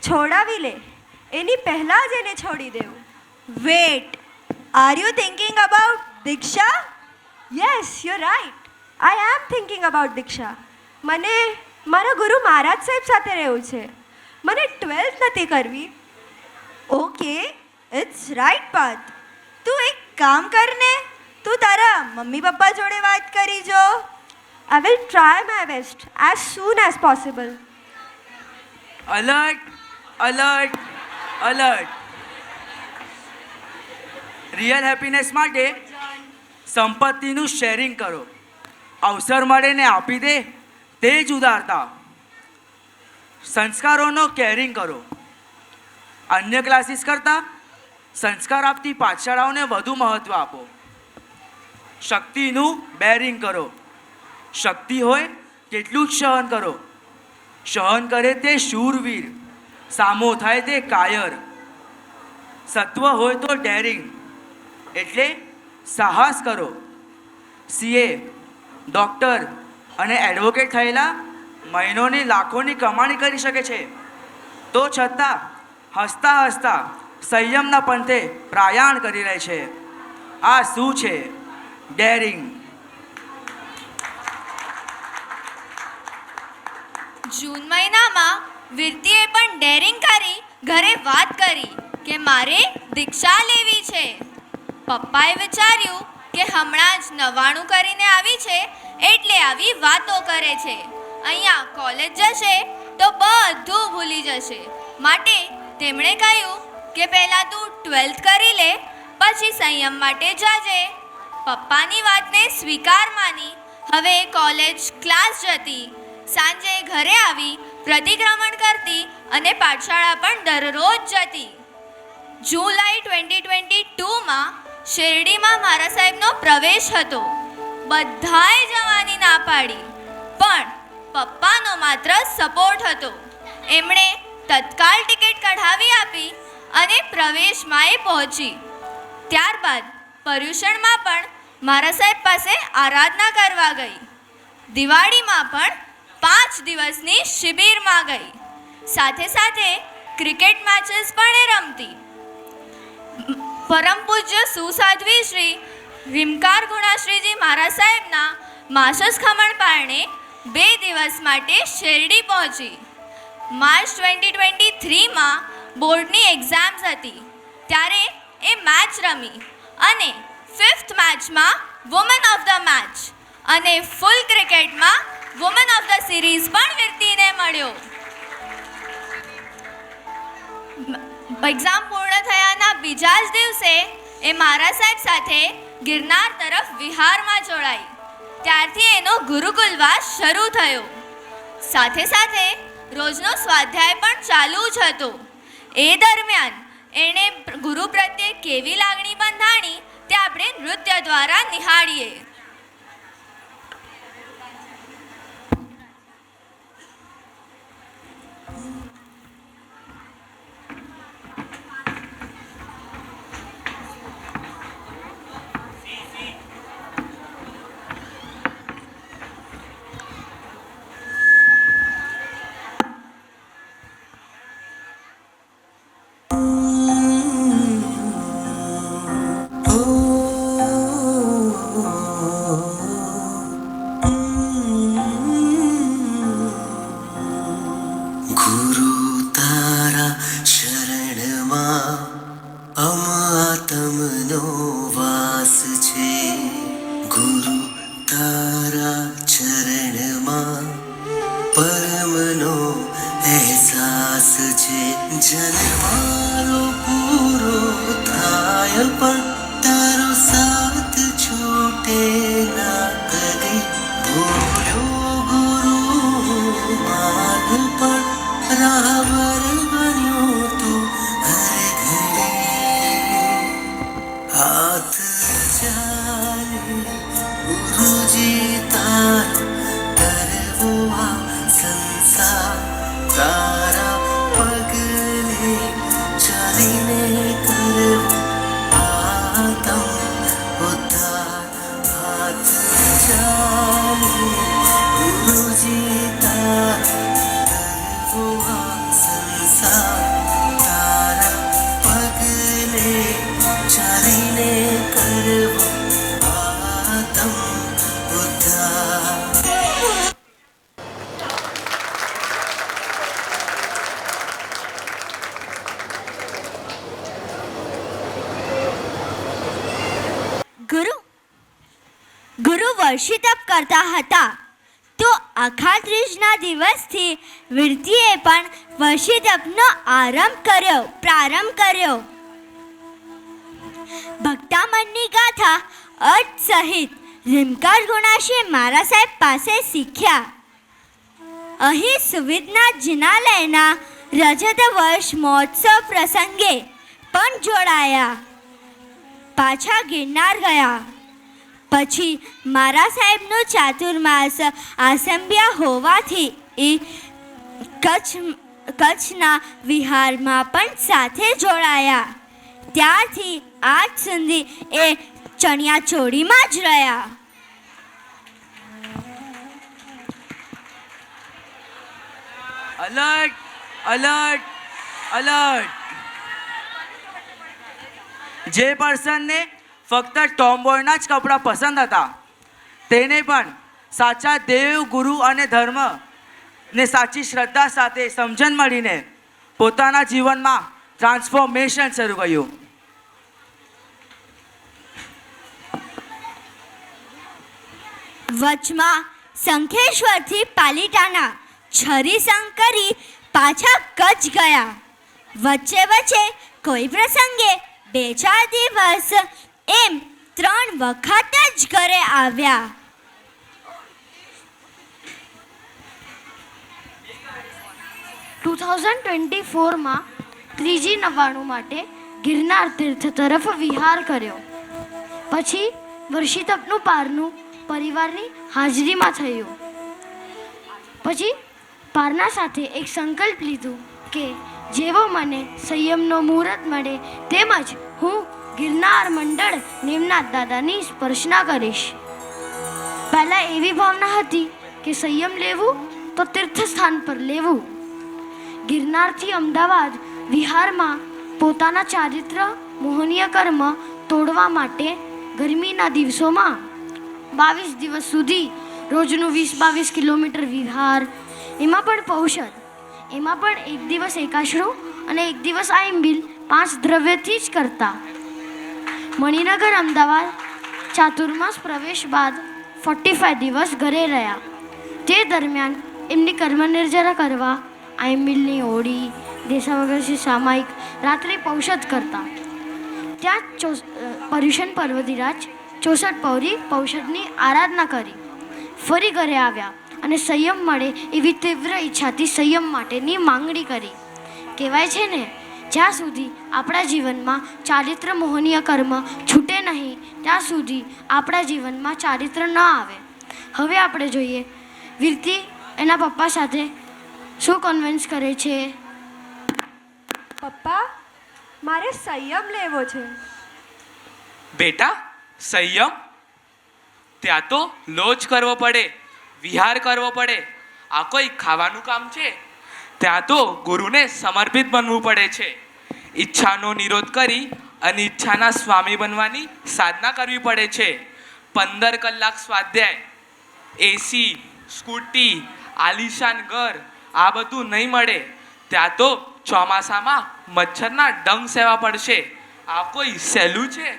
છોડાવી લે, એની પહેલાં જ એને છોડી દેવું. Wait, are you thinking about Diksha? Yes, you right. I am thinking about Diksha. મને મારા ગુરુ મહારાજ સાહેબ સાથે રહેવું છે. મને 12th નથી કરવી. Okay, it's right path. તું એક કામ કરને, તું તારા મમ્મી પપ્પા જોડે વાત કરી જો. I will try my best as soon as possible. Alert alert alert. Real happiness માટે સંપત્તિનું શેરિંગ કરો. અવસર મળે ને આપી દે તે જ ઉદારતા. સંસ્કારોનો કેરિંગ કરો. અન્ય ક્લાસીસ કરતાં સંસ્કાર આપતી પાઠશાળાઓને વધુ મહત્ત્વ આપો. શક્તિનું બેરિંગ કરો. શક્તિ હોય તેટલું જ સહન કરો. સહન કરે તે શૂરવીર. સામો થાય તે કાયર. સત્વ હોય તો ડેરિંગ એટલે સાહસ કરો. સીએ, ડૉક્ટર અને એડવોકેટ થયેલા મહિનોની લાખોની કમાણી કરી શકે છે, તો છતાં હસતા હસતા સંયમના પંથે પ્રયાણ કરી રહે છે. આ શું છે? ડેરિંગ. જૂન મહિનામાં વિરતીએ પણ ડેરિંગ કરી ઘરે વાત કરી કે મારે દીક્ષા લેવી છે. પપ્પાએ વિચાર્યું કે હમણાં જ 99 કરીને આવી છે એટલે આવી વાતો કરે છે. અહીંયા કોલેજ જશે તો બધું ભૂલી જશે. માટે તેમણે કહ્યું કે પહેલાં તું 12th કરી લે, પછી સંયમ માટે જાજે. પપ્પાની વાતને સ્વીકાર માની હવે કોલેજ ક્લાસ જતી, સાંજે ઘરે આવી પ્રતિક્રમણ કરતી અને પાઠશાળા પણ દરરોજ જતી. જુલાઈ 2022માં શેરડીમાં મારા સાહેબનો પ્રવેશ હતો. બધાએ જવાની ના પાડી, પણ પપ્પાનો માત્ર સપોર્ટ હતો. એમણે તત્કાલ ટિકિટ કઢાવી આપી અને પ્રવેશમાં એ પહોંચી. ત્યારબાદ પર્યુષણમાં પણ મારા સાહેબ પાસે આરાધના કરવા ગઈ. દિવાળીમાં પણ 5 દિવસની શિબિરમાં ગઈ. સાથે સાથે ક્રિકેટ મેચીસ પણ એ રમતી. પરમ પૂજ્ય સુસાધ્વી શ્રી રીમકાર ગુણાશ્રીજી મહારાજ સાહેબના માસસ ખમણ પારણે 2 દિવસ માટે શેરડી પહોંચી. માર્ચ 2023માં બોર્ડની એક્ઝામ્સ હતી, ત્યારે એ મેચ રમી અને 5th મેચમાં વુમન ઓફ ધ મેચ અને ફૂલ ક્રિકેટમાં વુમન ઓફ ધ સિરીઝ પણ વિરતીને મળ્યો. એક્ઝામ પૂર્ણ થયાના બીજા જ દિવસે એ મારા સાહેબ સાથે ગિરનાર તરફ વિહારમાં જોડાઈ. ત્યારથી એનો ગુરુકુલવાસ શરૂ થયો. સાથે સાથે રોજનો સ્વાધ્યાય પણ ચાલુ જ હતો. એ દરમિયાન એણે ગુરુ પ્રત્યે કેવી લાગણી બંધાણી તે આપણે નૃત્ય દ્વારા નિહાળીએ. ગુરુ વર્ષી તપ કરતા હતા તો આખા ત્રીજના દિવસથી વિરતીએ પણ વર્ષી તપનો પ્રારંભ કર્યો. ભક્તામણની ગાથા અર્થ સહિત રીમકાર ગુણાશ્રી મારા સાહેબ પાસે શીખ્યા. અહીં સુવિધના જિનાલયના રજત વર્ષ મહોત્સવ પ્રસંગે પણ જોડાયા. પાછા ગિરનાર ગયા. પછી મારા સાહેબનું ચાતુર્માસ આસંબ્યા હોવાથી કચ્છના વિહારમાં પણ સાથે જોડાયા. ત્યારથી આજ સુધી એ ચણિયા ચોળીમાં જ રહ્યા. Alert alert alert. જે પર્સનને ફક્ત ટોમબોયના જ કપડાં પસંદ હતા તેને પણ સાચા દેવ ગુરુ અને ધર્મ ને સાચી શ્રદ્ધા સાથે સમજણ મળીને પોતાના જીવનમાં ટ્રાન્સફોર્મેશન શરૂ કર્યું. વચમાં શંખેશ્વરથી પાલિતાણા છરીસંગ કરી પાછા કચ્છ ગયા. વચ્ચે વચ્ચે કોઈ પ્રસંગે 2-4 દિવસ એમ 3 વખત જ ઘરે આવ્યા. ટુ 2024માં ત્રીજી નવાણું માટે ગિરનાર તીર્થ તરફ વિહાર કર્યો. પછી વર્ષિતપનું પારનું પરિવારની હાજરીમાં થયું. પછી પારના સાથે એક સંકલ્પ લીધું કે જેવો મને સંયમનો મુહૂર્ત મળે તેમજ હું ગિરનાર મંડળ નિમનાથ દાદાની સ્પર્શના કરીશ. પહેલાં એવી ભાવના હતી કે સંયમ લેવું તો તીર્થસ્થાન પર લેવું. ગિરનારથી અમદાવાદ વિહારમાં પોતાના ચારિત્ર મોહનીય કર્મ તોડવા માટે ગરમીના દિવસોમાં 22 દિવસ સુધી રોજનું 20-22 કિલોમીટર વિહાર, એમાં પણ પૌષધ, એમાં પણ એક દિવસ એકાશ્રુ અને એક દિવસ આઈમ્બિલ 5 દ્રવ્યથી જ કરતા. મણિનગર અમદાવાદ ચાતુર્માસ પ્રવેશ બાદ 45 દિવસ ઘરે રહ્યા. તે દરમિયાન એમની કર્મનિર્જરા કરવા આઈમ્બિલની ઓળી, દેશાવગરસી સામાયિક, રાત્રિ પૌષધ કરતા. ત્યાં પર્યુષણ પર્વધિરાજ 64 પૌરી પૌષધની આરાધના કરી ફરી ઘરે આવ્યા અને સંયમ મળે એવી તીવ્ર ઈચ્છાથી સંયમ માટેની માંગણી કરી. કહેવાય છે ને, જ્યાં સુધી આપણા જીવનમાં ચારિત્ર મોહનીય કર્મ છૂટે નહીં ત્યાં સુધી આપણા જીવનમાં ચારિત્ર ન આવે. હવે આપણે જોઈએ વિરતી એના પપ્પા સાથે શું કન્વિન્સ કરે છે. પપ્પા, મારે સંયમ લેવો છે. બેટા, સંયમ? ત્યાં તો લોજ કરવો પડે, વિહાર કરવો પડે. આ કોઈ ખાવાનું કામ છે? ત્યાં તો ગુરુને સમર્પિત બનવું પડે છે. ઈચ્છાનો નિરોધ કરી અનિચ્છાના સ્વામી બનવાની સાધના કરવી પડે છે. 15 કલાક સ્વાધ્યાય, એસી, સ્કૂટી, આલિશાન ઘર, આ બધું નહીં મળે. ત્યાં તો ચોમાસામાં મચ્છરના ડંખ સેવા પડશે. આ કોઈ સહેલું છે?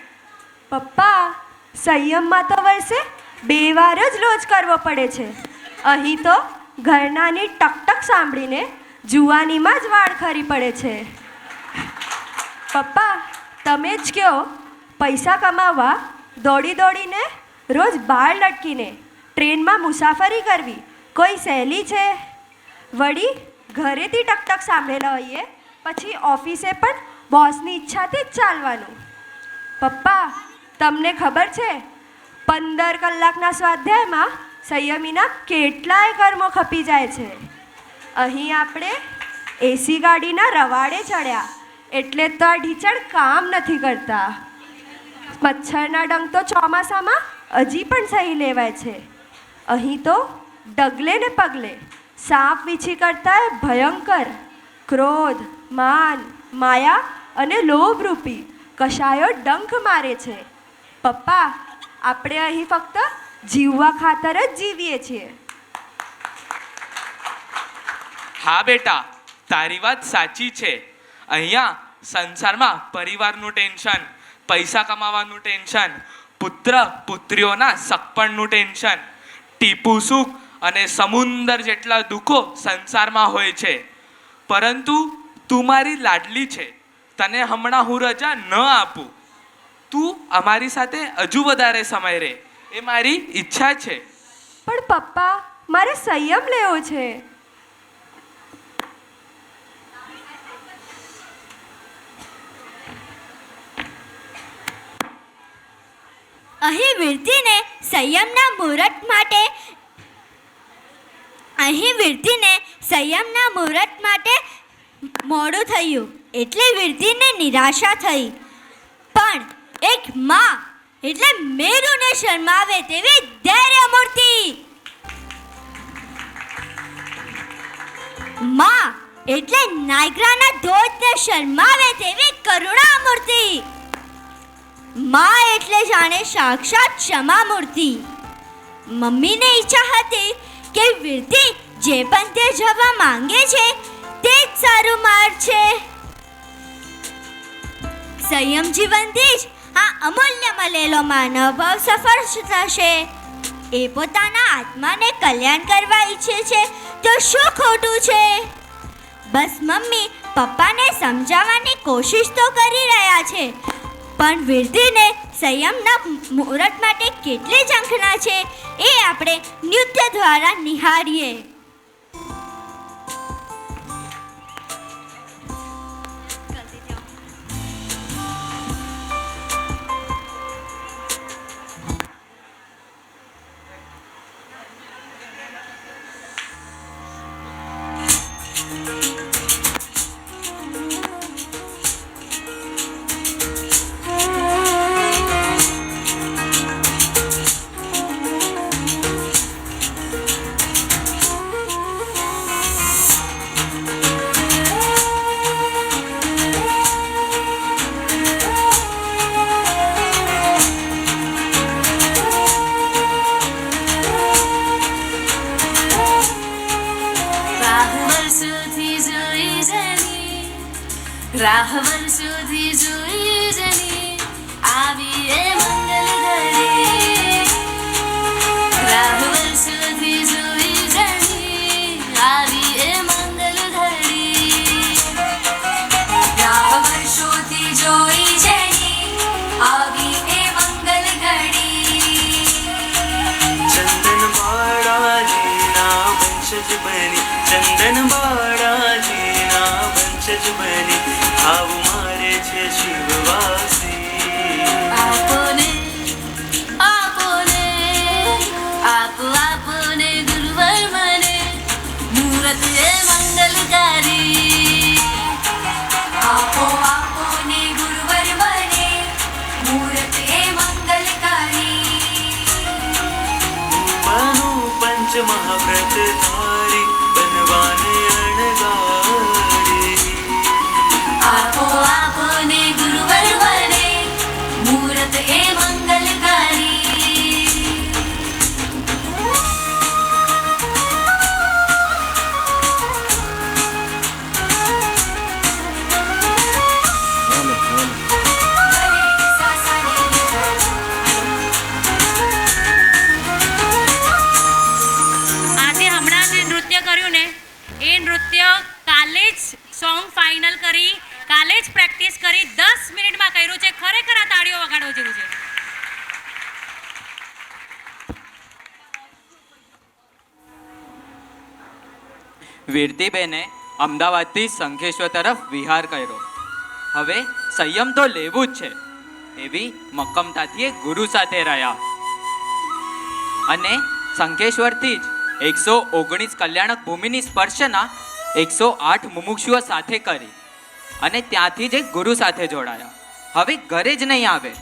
પપ્પા, સંયમમાં તો વર્ષે 2 વાર જ લોજ કરવો પડે છે. અહીં તો ઘરનાની ટકટક સાંભળીને જુવાનીમાં જ વાળ ખરી પડે છે. પપ્પા, તમે જ કહો, પૈસા કમાવવા દોડી દોડીને રોજ બાળ લટકીને ટ્રેનમાં મુસાફરી કરવી કોઈ સહેલી છે? વળી ઘરેથી ટકટક સાંભળેલા હોઈએ પછી ઓફિસે પણ બોસની ઈચ્છાથી જ ચાલવાનું. પપ્પા, તમને ખબર છે 15 કલાકના સ્વાધ્યાયમાં સંયમીના કેટલાય કર્મો ખપી જાય છે. અહીં આપણે એસી ગાડીના રવાડે ચડ્યા એટલે તો આ ઢીચણ કામ નથી કરતા. મચ્છરના ડંખ તો ચોમાસામાં હજી પણ સહી લેવાય છે. અહીં તો ડગલે ને પગલે સાપ વીછી કરતા ભયંકર ક્રોધ, માન, માયા અને લોભરૂપી કશાયો ડંખ મારે છે. પપ્પા, આપણે અહીં ફક્ત જીવવા ખાતર જ જીવીએ છીએ. હા બેટા, તારી વાત સાચી છે. અહીંયા સંસારમાં પરિવારનું ટેન્શન, પૈસા કમાવાનું ટેન્શન, પુત્ર પુત્રીઓના સગપણનું ટેન્શન, ટીપુ સુખ અને સમુંદર જેટલા દુઃખો સંસારમાં હોય છે. પરંતુ તું મારી લાડલી છે, તને હમણાં હું રજા ન આપું. તું અમારી સાથે હજુ વધારે સમય રહે, એ મારી ઈચ્છા છે. પણ પપ્પા, મારે સંયમ લેવો છે. અહીં વિરતીને સંયમના મુહૂર્ત માટે સંયમના મુહૂર્ત માટે મોડું થયું એટલે વિરધીને નિરાશા થઈ. પણ એક માં એટલે મેરુને શરમાવે તેવી ધૈર્ય મૂર્તિ. માં એટલે નાયગ્રાના ધોધને શરમાવે તેવી કરુણા મૂર્તિ. માં એટલે જાણે સાક્ષાત ક્ષમા મૂર્તિ. મમ્મીને ઈચ્છા હતી કે વિરધી જે પણ તે જવા માંગે છે તે જ સારું માર્ગ છે. સંયમ જીવનથી જ આ અમૂલ્ય મળેલો માનવ ભાવ સફળ થશે. એ પોતાના આત્માને કલ્યાણ કરવા ઈચ્છે છે તો શું ખોટું છે? બસ મમ્મી પપ્પાને સમજાવવાની કોશિશ તો કરી રહ્યા છે, પણ વિરધીને સંયમના મુહૂર્ત માટે કેટલી ઝંખના છે એ આપણે નૃત્ય દ્વારા નિહાળીએ. રાહ વર્ષોથી જોઈ જની આવી એ મંગલ ઘડી. રાહ વર્ષોથી જોઈ જની આવી એ મંગલ ઘડી. રાહ વર્ષોથી જોઈ જની આવી એ મંગલ ઘડી. ચંદન બાળાજીના વંશજ બની, ચંદન બાળાજીના વંશજ બની, આવું મારે છે શિવવાસી. આપોને આપોને આપો આપોને ગુરુવર મને મુહૂર્ત એ મંગલકારી. આપો આપોને ગુરુવર મને મુહૂર્ત એ મંગલકારી. બનું પંચ મહાવ્રત ધારી, બનવાને અણગારી. આપો આપોને ગુરુવર મને મુહૂર્ત એ મંગલકારી. આજે હમણાં જે નૃત્ય કર્યું ને એ નૃત્ય કાલે જ સોંગ ફાઇનલ કરી, કાલે જ પ્રેક્ટિસ કરી 10 મિનિટમાં કર્યું છે. ખરેખર આ તાળીઓ વગાડવા જેવું છે. વિરતીબેને અમદાવાદથી શંખેશ્વર તરફ વિહાર કર્યો. હવે સંયમ તો લેવું જ છે એવી મક્કમતાથી એ ગુરુ સાથે રહ્યા અને શંખેશ્વરથી જ 119 કલ્યાણક ભૂમિની સ્પર્શના 108 મુમુક્ષુઓ સાથે કરી અને ત્યાંથી જ એક ગુરુ સાથે જોડાયા. હવે ઘરે જ નહીં આવે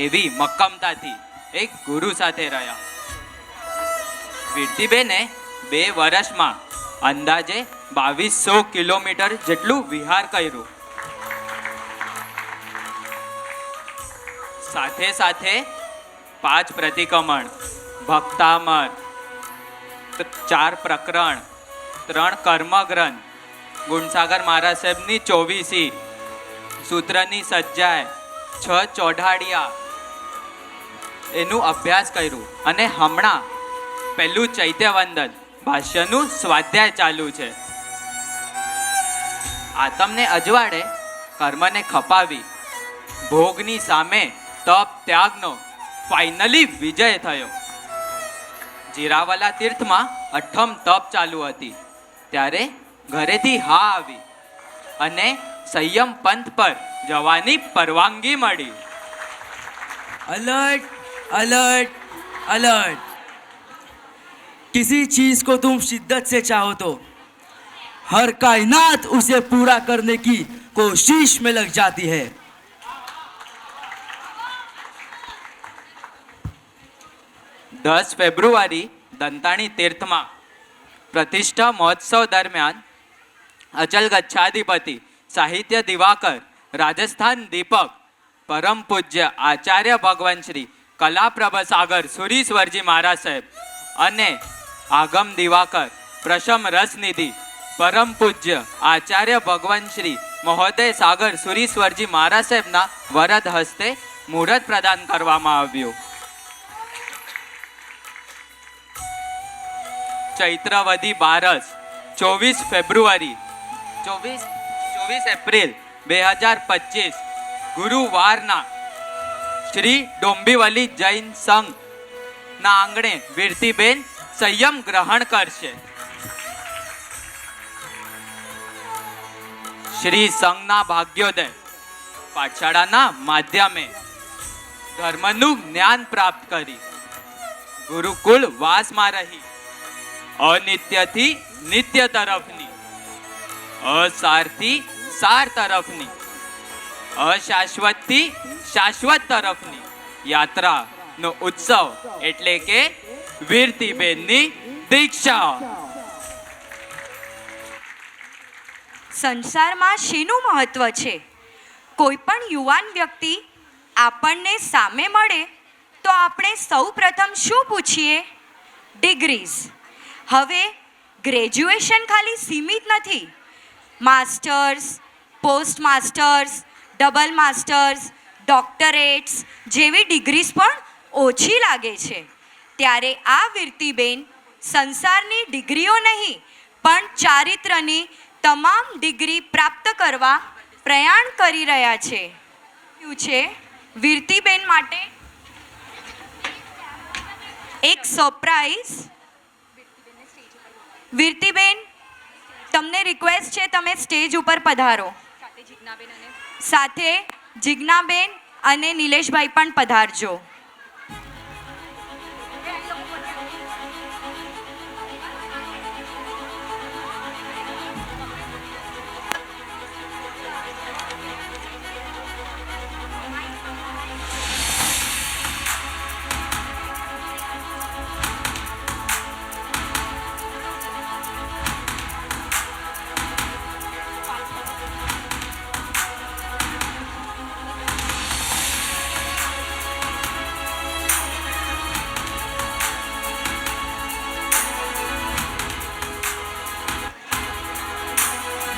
એવી મક્કમતાથી એક ગુરુ સાથે રહ્યા. વિરતીબેને 2 વર્ષમાં અંદાજે 2200 કિલોમીટર જેટલું વિહાર કર્યું. સાથે સાથે 5 પ્રતિક્રમણ, ભક્તામર, 4 પ્રકરણ, 3 કર્મગ્રંથ, ગુણસાગર મહારાજ સાહેબની 24, સૂત્રની સજ્જાય, 6 ચોઢાડિયા એનું અભ્યાસ કર્યું અને હમણાં પહેલું ચૈત્યવંદન ભાષ્યનું સ્વાધ્યાય ચાલુ છે. આત્મને અજવાળે કર્મને ખપાવી ભોગની સામે તપ ત્યાગનો ફાઇનલી વિજય થયો. જીરાવાલા તીર્થમાં 8મ તપ ચાલુ હતી ત્યારે ઘરેથી હા આવી અને સંયમ પંથ પર જવાની પરવાનગી મળી. Alert alert alert! किसी चीज को तुम शिद्दत से चाहो तो हर कायनात उसे पूरा करने की कोशिश में लग जाती है. 10 ફેબ્રુઆરી દંતાણી તીર્થમાં પ્રતિષ્ઠા મહોત્સવ દરમિયાન અચલ ગચ્છાધિપતિ સાહિત્ય દિવાકર રાજસ્થાન દીપક પરમ પૂજ્ય આચાર્ય ભગવાન શ્રી કલાપ્રભ સાગર સુરીશ્વરજી મહારાજ સાહેબ અને આગમ દિવાકર પ્રશમ રસનિધિ પરમ પૂજ્ય આચાર્ય ભગવાન શ્રી મહોદય સાગર સુરીશ્વરજી મહારાજ સાહેબના વરદ હસ્તે મુહૂર્ત પ્રદાન કરવામાં આવ્યું. ચૈત્રવદી બારસ 24 ફેબ્રુઆરી 24 એપ્રિલ 2025 ગુરુવારના શ્રી ડોંબીવલી જૈન સંઘના આંગણે વિરતીબેન સંયમ ગ્રહણ કરશે. શ્રી સંઘના ભાગ્યોદય પાઠશાળાના માધ્યમે ધર્મનું જ્ઞાન પ્રાપ્ત કરી ગુરુકુળ વાસમાં રહી અનિત્યથી નિત્ય તરફની, અસારથી સાર તરફની, અશાશ્વતથી શાશ્વત તરફની યાત્રાનો ઉત્સવ એટલે કે વિરતીબેનની દીક્ષા. સંસારમાં શેનું મહત્વ છે? કોઈ પણ યુવાન વ્યક્તિ આપણને સામે મળે તો આપણે સૌ પ્રથમ શું પૂછીએ? ડિગ્રીઝ. હવે ગ્રેજ્યુએશન ખાલી સીમિત નથી. Masters, post masters, double masters, doctorates જેવી ડિગ્રીઝ પણ ઓછી લાગે છે. ત્યારે આ વિરતીબેન સંસારની ડિગ્રીઓ નહીં પણ ચારિત્રની તમામ ડિગ્રી પ્રાપ્ત કરવા પ્રયાણ કરી રહ્યા છે. વિરતીબેન માટે એક સરપ્રાઈઝ. વિરતીબેન, તમને રિક્વેસ્ટ છે તમે સ્ટેજ ઉપર પધારો. સાથે જિજ્ઞાબેન અને નિલેશભાઈ પણ પધારજો.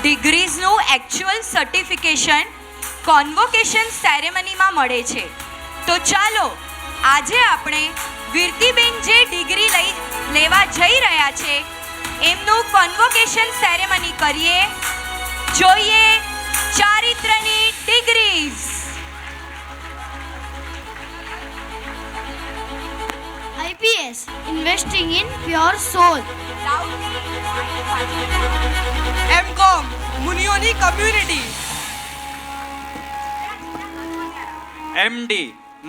ડિગ્રીઝનું એકચ્યુઅલ સર્ટિફિકેશન કોન્વોકેશન સેરેમનીમાં મળે છે. તો ચાલો આજે આપણે વિરતીબેન જે ડિગ્રી લેવા જઈ રહ્યા છે એમનું કોન્વોકેશન સેરેમની કરીએ. જોઈએ ચારિત્રની degrees. IPS, investing in pure soul. M.Com, મુનિઓની કમ્યુનિટી. MD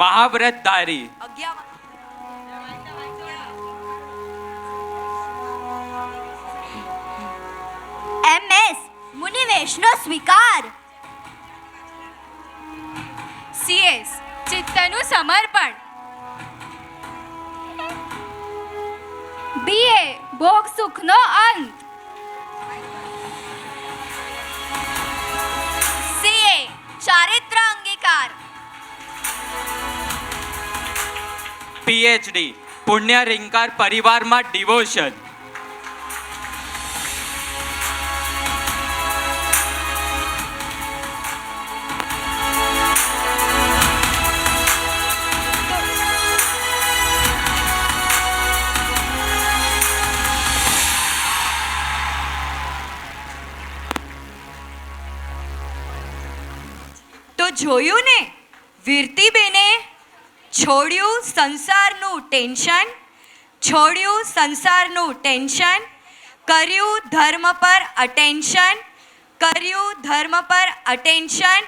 મહાવ્રતધારી. MS મુનિવેશનો સ્વીકાર. CS ચિત્તનું સમર્પણ. BA ભોગ સુખનો અંત. CA ચારિત્ર અંગીકાર. PhD પુણ્ય રિંકાર પરિવારમાં ડિવોશન. તો જોયું ને, વિરતીબેને છોડ્યું સંસારનું ટેન્શન, છોડ્યું સંસારનું ટેન્શન, કર્યું ધર્મ પર અટેન્શન, કર્યું ધર્મ પર અટેન્શન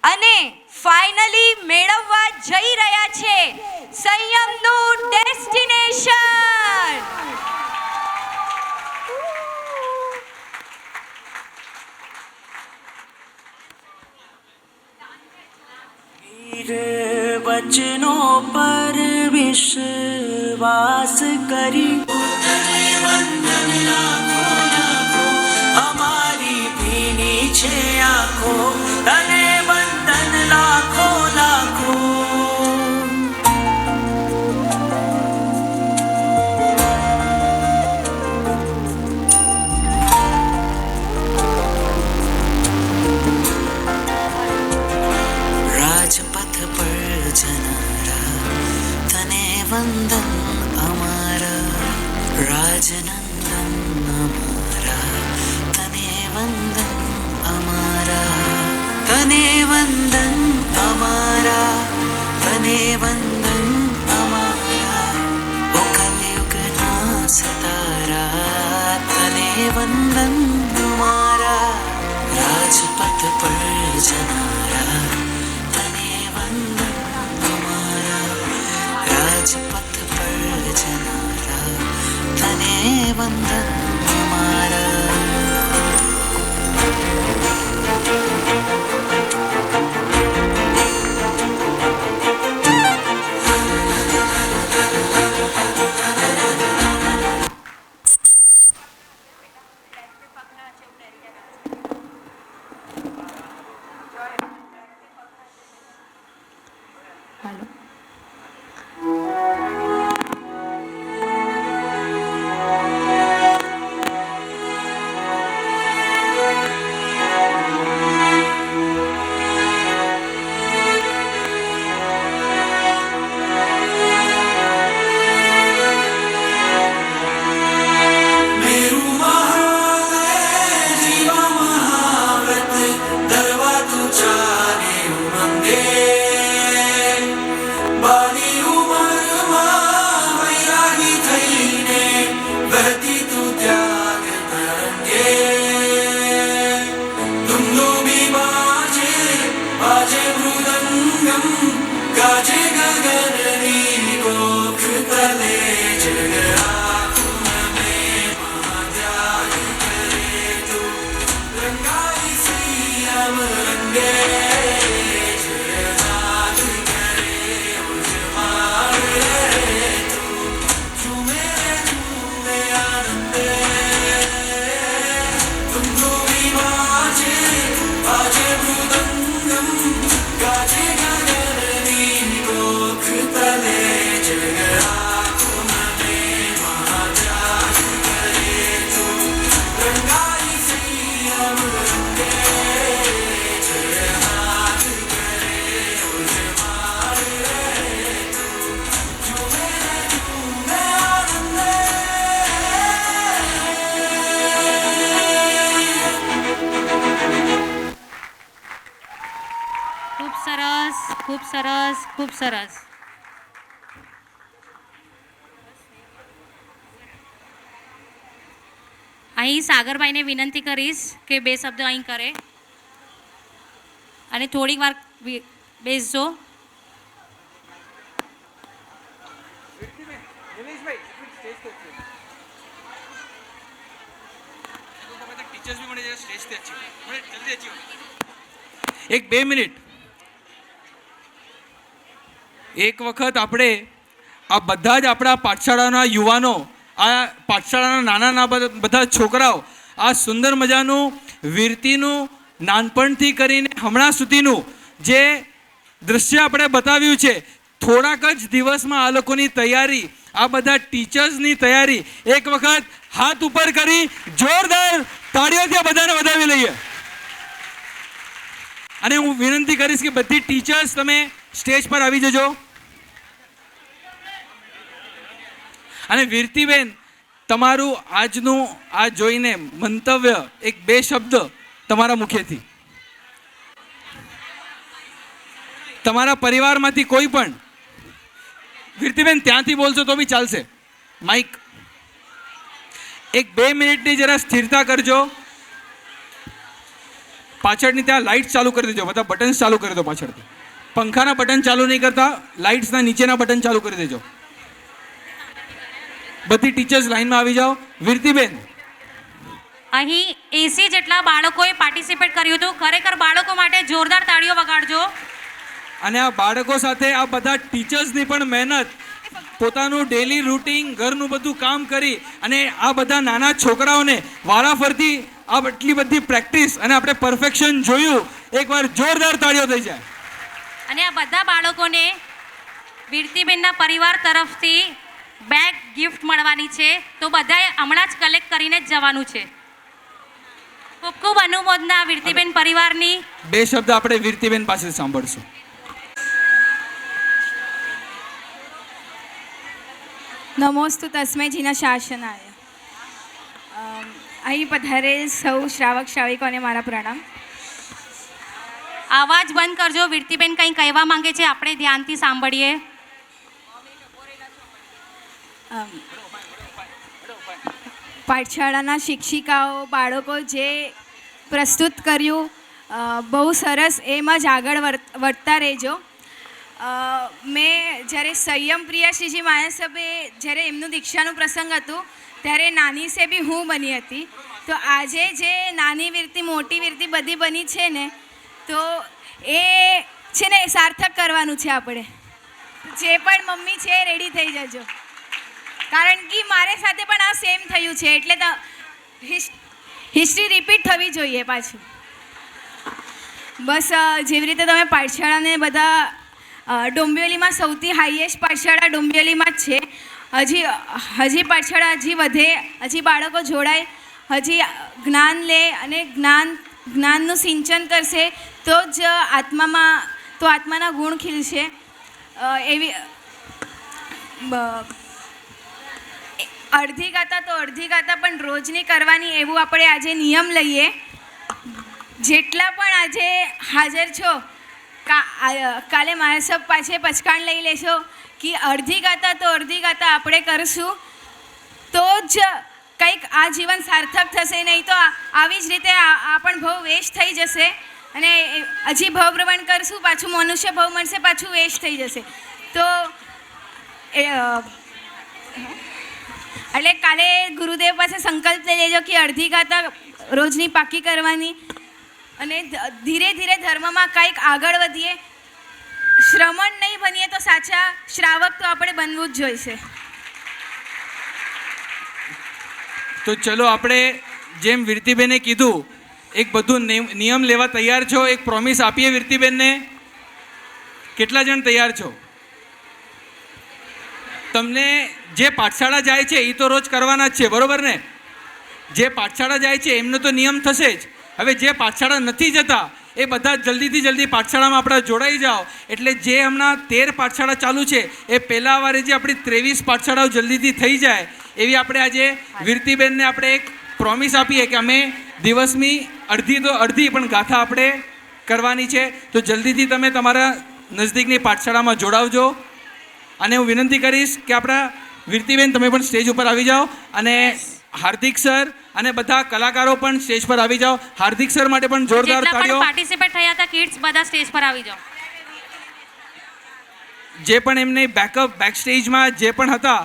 અને ફાઇનલી મેળવવા જઈ રહ્યા છે સંયમનું ડેસ્ટિનેશન. वचनों पर विश्वास करी हमारी भीनी छे आँखों तने वंदन लाखो लाखो राजपथ पर जनारा तने वंदन अमारा राजनंदन अमारा तने वंदन अमारा तने वंदन अमारा तने वंदन अमारा ओ कलयुग ना सतारा तने वंदन अमारा राजपथ पर जनारा तने वंदन अमारा राजपथ पर जनारा तने वंदन अमारा ખૂબ સરસ ખૂબ સરસ. અહીં સાગરભાઈને વિનંતી કરીશ કે બે શબ્દો અહીં કરે અને થોડીક વાર બેસજો. એક 2 મિનિટ. એક વખત આપણે આ બધા જ આપણા પાઠશાળાના યુવાનો, આ પાઠશાળાના નાના બધા છોકરાઓ આ સુંદર મજાનું વીરતીનું નાનપણથી કરીને હમણાં સુધીનું જે દૃશ્ય આપણે બતાવ્યું છે, થોડાક જ દિવસમાં આ લોકોની તૈયારી, આ બધા ટીચર્સની તૈયારી એક વખત હાથ ઉપર કરી જોરદાર તાળીઓથી આ બધાને વધાવી લઈએ. અને હું વિનંતી કરીશ કે બધી ટીચર્સ તમે સ્ટેજ પર આવી જજો. અને વીરતીબેન, તમારું આજનું આ જોઈને મંતવ્ય, 1-2 શબ્દ તમારા મુખેથી. તમારા પરિવારમાંથી કોઈ પણ. વીરતીબેન ત્યાંથી બોલશો તો બી ચાલશે. માઇક 1-2 મિનિટની જરા સ્થિરતા કરજો. પાછળની ત્યાં લાઇટ્સ ચાલુ કરી દેજો, બધા બટન્સ ચાલુ કરી દો પાછળથી. પંખાના બટન ચાલુ નહીં કરતા, લાઇટ્સના નીચેના બટન ચાલુ કરી દેજો. બધી ટીચર્સ લાઈનમાં આવી જાઓ. વીરતીબેન, અહીં 80 જેટલા બાળકોએ પાર્ટિસિપેટ કર્યું હતું. ખરેખર બાળકો માટે જોરદાર તાળીઓ વગાડજો. અને આ બાળકો સાથે આ બધા ટીચર્સની પણ મહેનત, પોતાનું ડેલી રૂટીન ઘરનું બધું કામ કરી અને આ બધા નાના છોકરાઓને વારાફરતી આ એટલી બધી પ્રેક્ટિસ અને આપણે પરફેક્શન જોયું, એકવાર જોરદાર તાળીઓ થઈ જાય. અને આ બધા બાળકોને વિરતીબેનના પરિવાર તરફથી બેગ ગિફ્ટ મળવાની છે, તો બધાએ હમણાં જ કલેક્ટ કરીને જ જવાનું છે. ખૂબ ખૂબ અનુમોદના વિરતીબેન પરિવારની. 2 શબ્દ આપણે વિરતીબેન પાસે સાંભળશું. નમોસ્તુ તસ્મૈ જીના શાસનાય. અહીં પધારેલ સૌ શ્રાવક શ્રાવિકોને મારા પ્રણામ. આવાજ બંધ કરજો. વિરતીબેન કંઈ કહેવા માંગે છે, આપણે ધ્યાનથી સાંભળીએ. પાઠશાળાના શિક્ષિકાઓ, બાળકો જે પ્રસ્તુત કર્યું બહુ સરસ, એમ જ આગળ વધતા રહેજો. મેં જ્યારે સંયમ પ્રિયા શ્રીજી મહાસભે જ્યારે એમનું દીક્ષાનું પ્રસંગ હતું ત્યારે નાની સે બી હું બની હતી. તો આજે જે નાની વિરતી મોટી વિરતી બધી બની છે ને, તો એ છે ને સાર્થક કરવાનું છે આપણે. જે પણ મમ્મી છે રેડી થઈ જજો, કારણ કે મારે સાથે પણ આ સેમ થયું છે, એટલે તો હિસ્ટ્રી રિપીટ થવી જોઈએ પાછું. બસ જેવી રીતે તમે પાઠશાળાને બધા ડોંબિવલીમાં સૌથી હાઈએસ્ટ પાઠશાળા ડોંબિવલીમાં જ છે. હજી પાઠશાળા હજી વધે, હજી બાળકો જોડાય, હજી જ્ઞાન લે અને જ્ઞાનનું સિંચન કરશે તો જ આત્માના ગુણ ખીલશે. એવી અડધી ગાતા પણ રોજની કરવાની, એવું આપણે આજે નિયમ લઈએ. જેટલા પણ આજે હાજર છો, કાલે મારા સબ પાછે પચકાણ લઈ લેશો કે અડધી ગાતા આપણે કરશું તો જ કંઈક આ જીવન સાર્થક થશે. નહીં તો આવી જ રીતે આ પણ ભવ વેસ્ટ થઈ જશે અને હજી ભવભ્રમણ કરશું, પાછું મનુષ્ય ભવ મળશે, પાછું વેસ્ટ થઈ જશે. તો એટલે કાલે ગુરુદેવ પાસે સંકલ્પ લઈ લેજો કે અડધી ગાતા રોજની પાકી કરવાની અને ધીરે ધીરે ધર્મમાં કંઈક આગળ વધીએ. શ્રમણ નહીં બનીએ તો સાચા શ્રાવક તો આપણે બનવું જ જોઈશે. તો ચલો, આપણે જેમ વિરતીબેને કીધું, એક બધું નિયમ લેવા તૈયાર છો? એક પ્રોમિસ આપીએ વિરતીબેનને. કેટલા જણ તૈયાર છો? તમને જે પાઠશાળા જાય છે એ તો રોજ કરવાના જ છે, બરોબર ને? જે પાઠશાળા જાય છે એમનો તો નિયમ થશે જ. હવે જે પાઠશાળા નથી જતા એ બધા જલ્દીથી જલ્દી પાઠશાળામાં આપણે જોડાઈ જાઓ. એટલે જે હમણાં 13 પાઠશાળા ચાલુ છે એ પહેલા વારે જે આપણી 23 પાઠશાળાઓ જલ્દીથી થઈ જાય એવી આપણે આજે વિરતીબેનને આપણે એક પ્રોમિસ આપીએ કે અમે દિવસની અડધી પણ ગાથા આપણે કરવાની છે. તો જલ્દીથી તમે તમારા નજદીકની પાઠશાળામાં જોડાવજો. અને હું વિનંતી કરીશ કે આપણા વિરતીબેન તમે પણ સ્ટેજ ઉપર આવી જાઓ અને હાર્દિક સર અને બધા કલાકારો પણ સ્ટેજ પર આવી જાઓ. હાર્દિક સર માટે પણ જોરદાર તાળીઓ. પાર્ટિસિપેટ થયા હતા કિડ્સ બધા સ્ટેજ પર આવી જાઓ. જે પણ એમને બેક સ્ટેજમાં જે પણ હતા.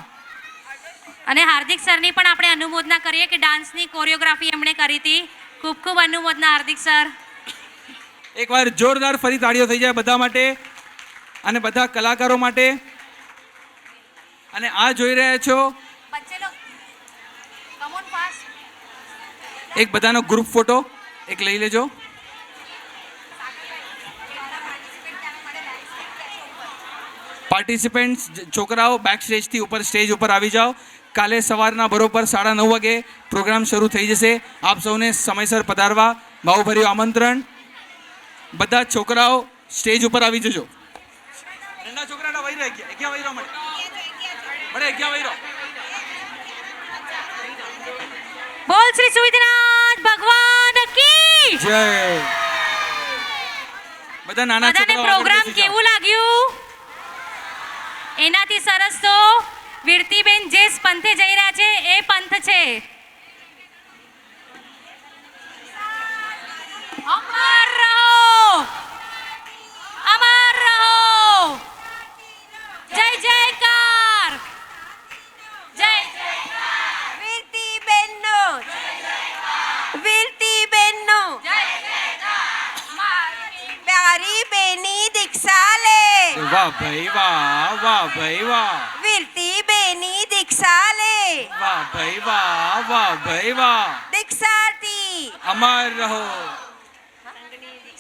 અને હાર્દિક સરની પણ આપણે અનુમોદના કરીએ કે ડાન્સની કોરિયોગ્રાફી એમણે કરી હતી. ખૂબ ખૂબ અનુમોદના હાર્દિક સર. એકવાર જોરદાર ફરી તાળીઓ થઈ જાય બધા માટે અને બધા કલાકારો માટે. અને આ જોઈ રહ્યા છો એક બધાનો ગ્રુપ ફોટો એક લઈ લેજો. પાર્ટિસિપન્ટ્સ છોકરાઓ બેક સ્ટેજથી ઉપર સ્ટેજ ઉપર આવી જાઓ. કાલે સવારના બરોબર 9:30 વાગે પ્રોગ્રામ શરૂ થઈ જશે. આપ સૌને સમયસર પધારવા ભાવભર્યું આમંત્રણ. બધા છોકરાઓ સ્ટેજ ઉપર આવી જજો. નાના છોકરાના વઈ રહી ગયા, 11 વઈ મળે 11 વઈ. બોલ શ્રી સુવિધનાથ ભગવાન કી જય. બધા નાના બધાને પ્રોગ્રામ કેવું લાગ્યું? એનાથી સરસ તો વિરતીબેન જે પંથે જઈ રહ્યા છે એ પંથ છે. અમર રહો, અમર રહો. જય જયકાર, જય જયકાર. વિરતીબેનનો મારી બેની દીક્ષા લે. વાહ ભાઈ વાહ, વાહ ભાઈ વાહ, વીરતી બેની દીક્ષા લે, વાહ ભાઈ વાહ, વાહ ભાઈ વાહ. દીક્ષાર્થી અમર રહો,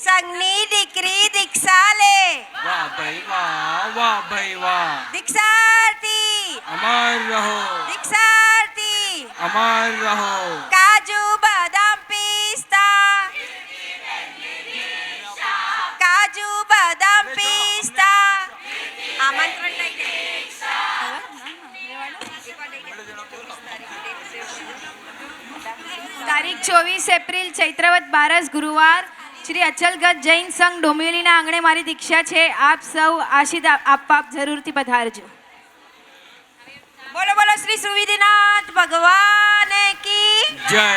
સંઘની દીકરી દીક્ષા લે, વાહ ભાઈ વાહ, વાહ ભાઈ વાહ. દીક્ષાર્થી અમર રહો, દીક્ષાર્થી અમર રહો. કાજુ બદામ પિસ્તા, કાજુ બદામ પિસ્તા આમંત્રણ લઈ તારીખ 24 એપ્રિલ ચૈત્રવત બારસ ગુરુવાર શ્રી અચલગત જૈન સંઘ ડોંબિવલીના આંગણે મારી દીક્ષા છે. આપ સૌ આશીર્વાદ આપવા જરૂરથી પધારજો. બોલો બોલો શ્રી સુવિધિનાથ ભગવાન કી જય.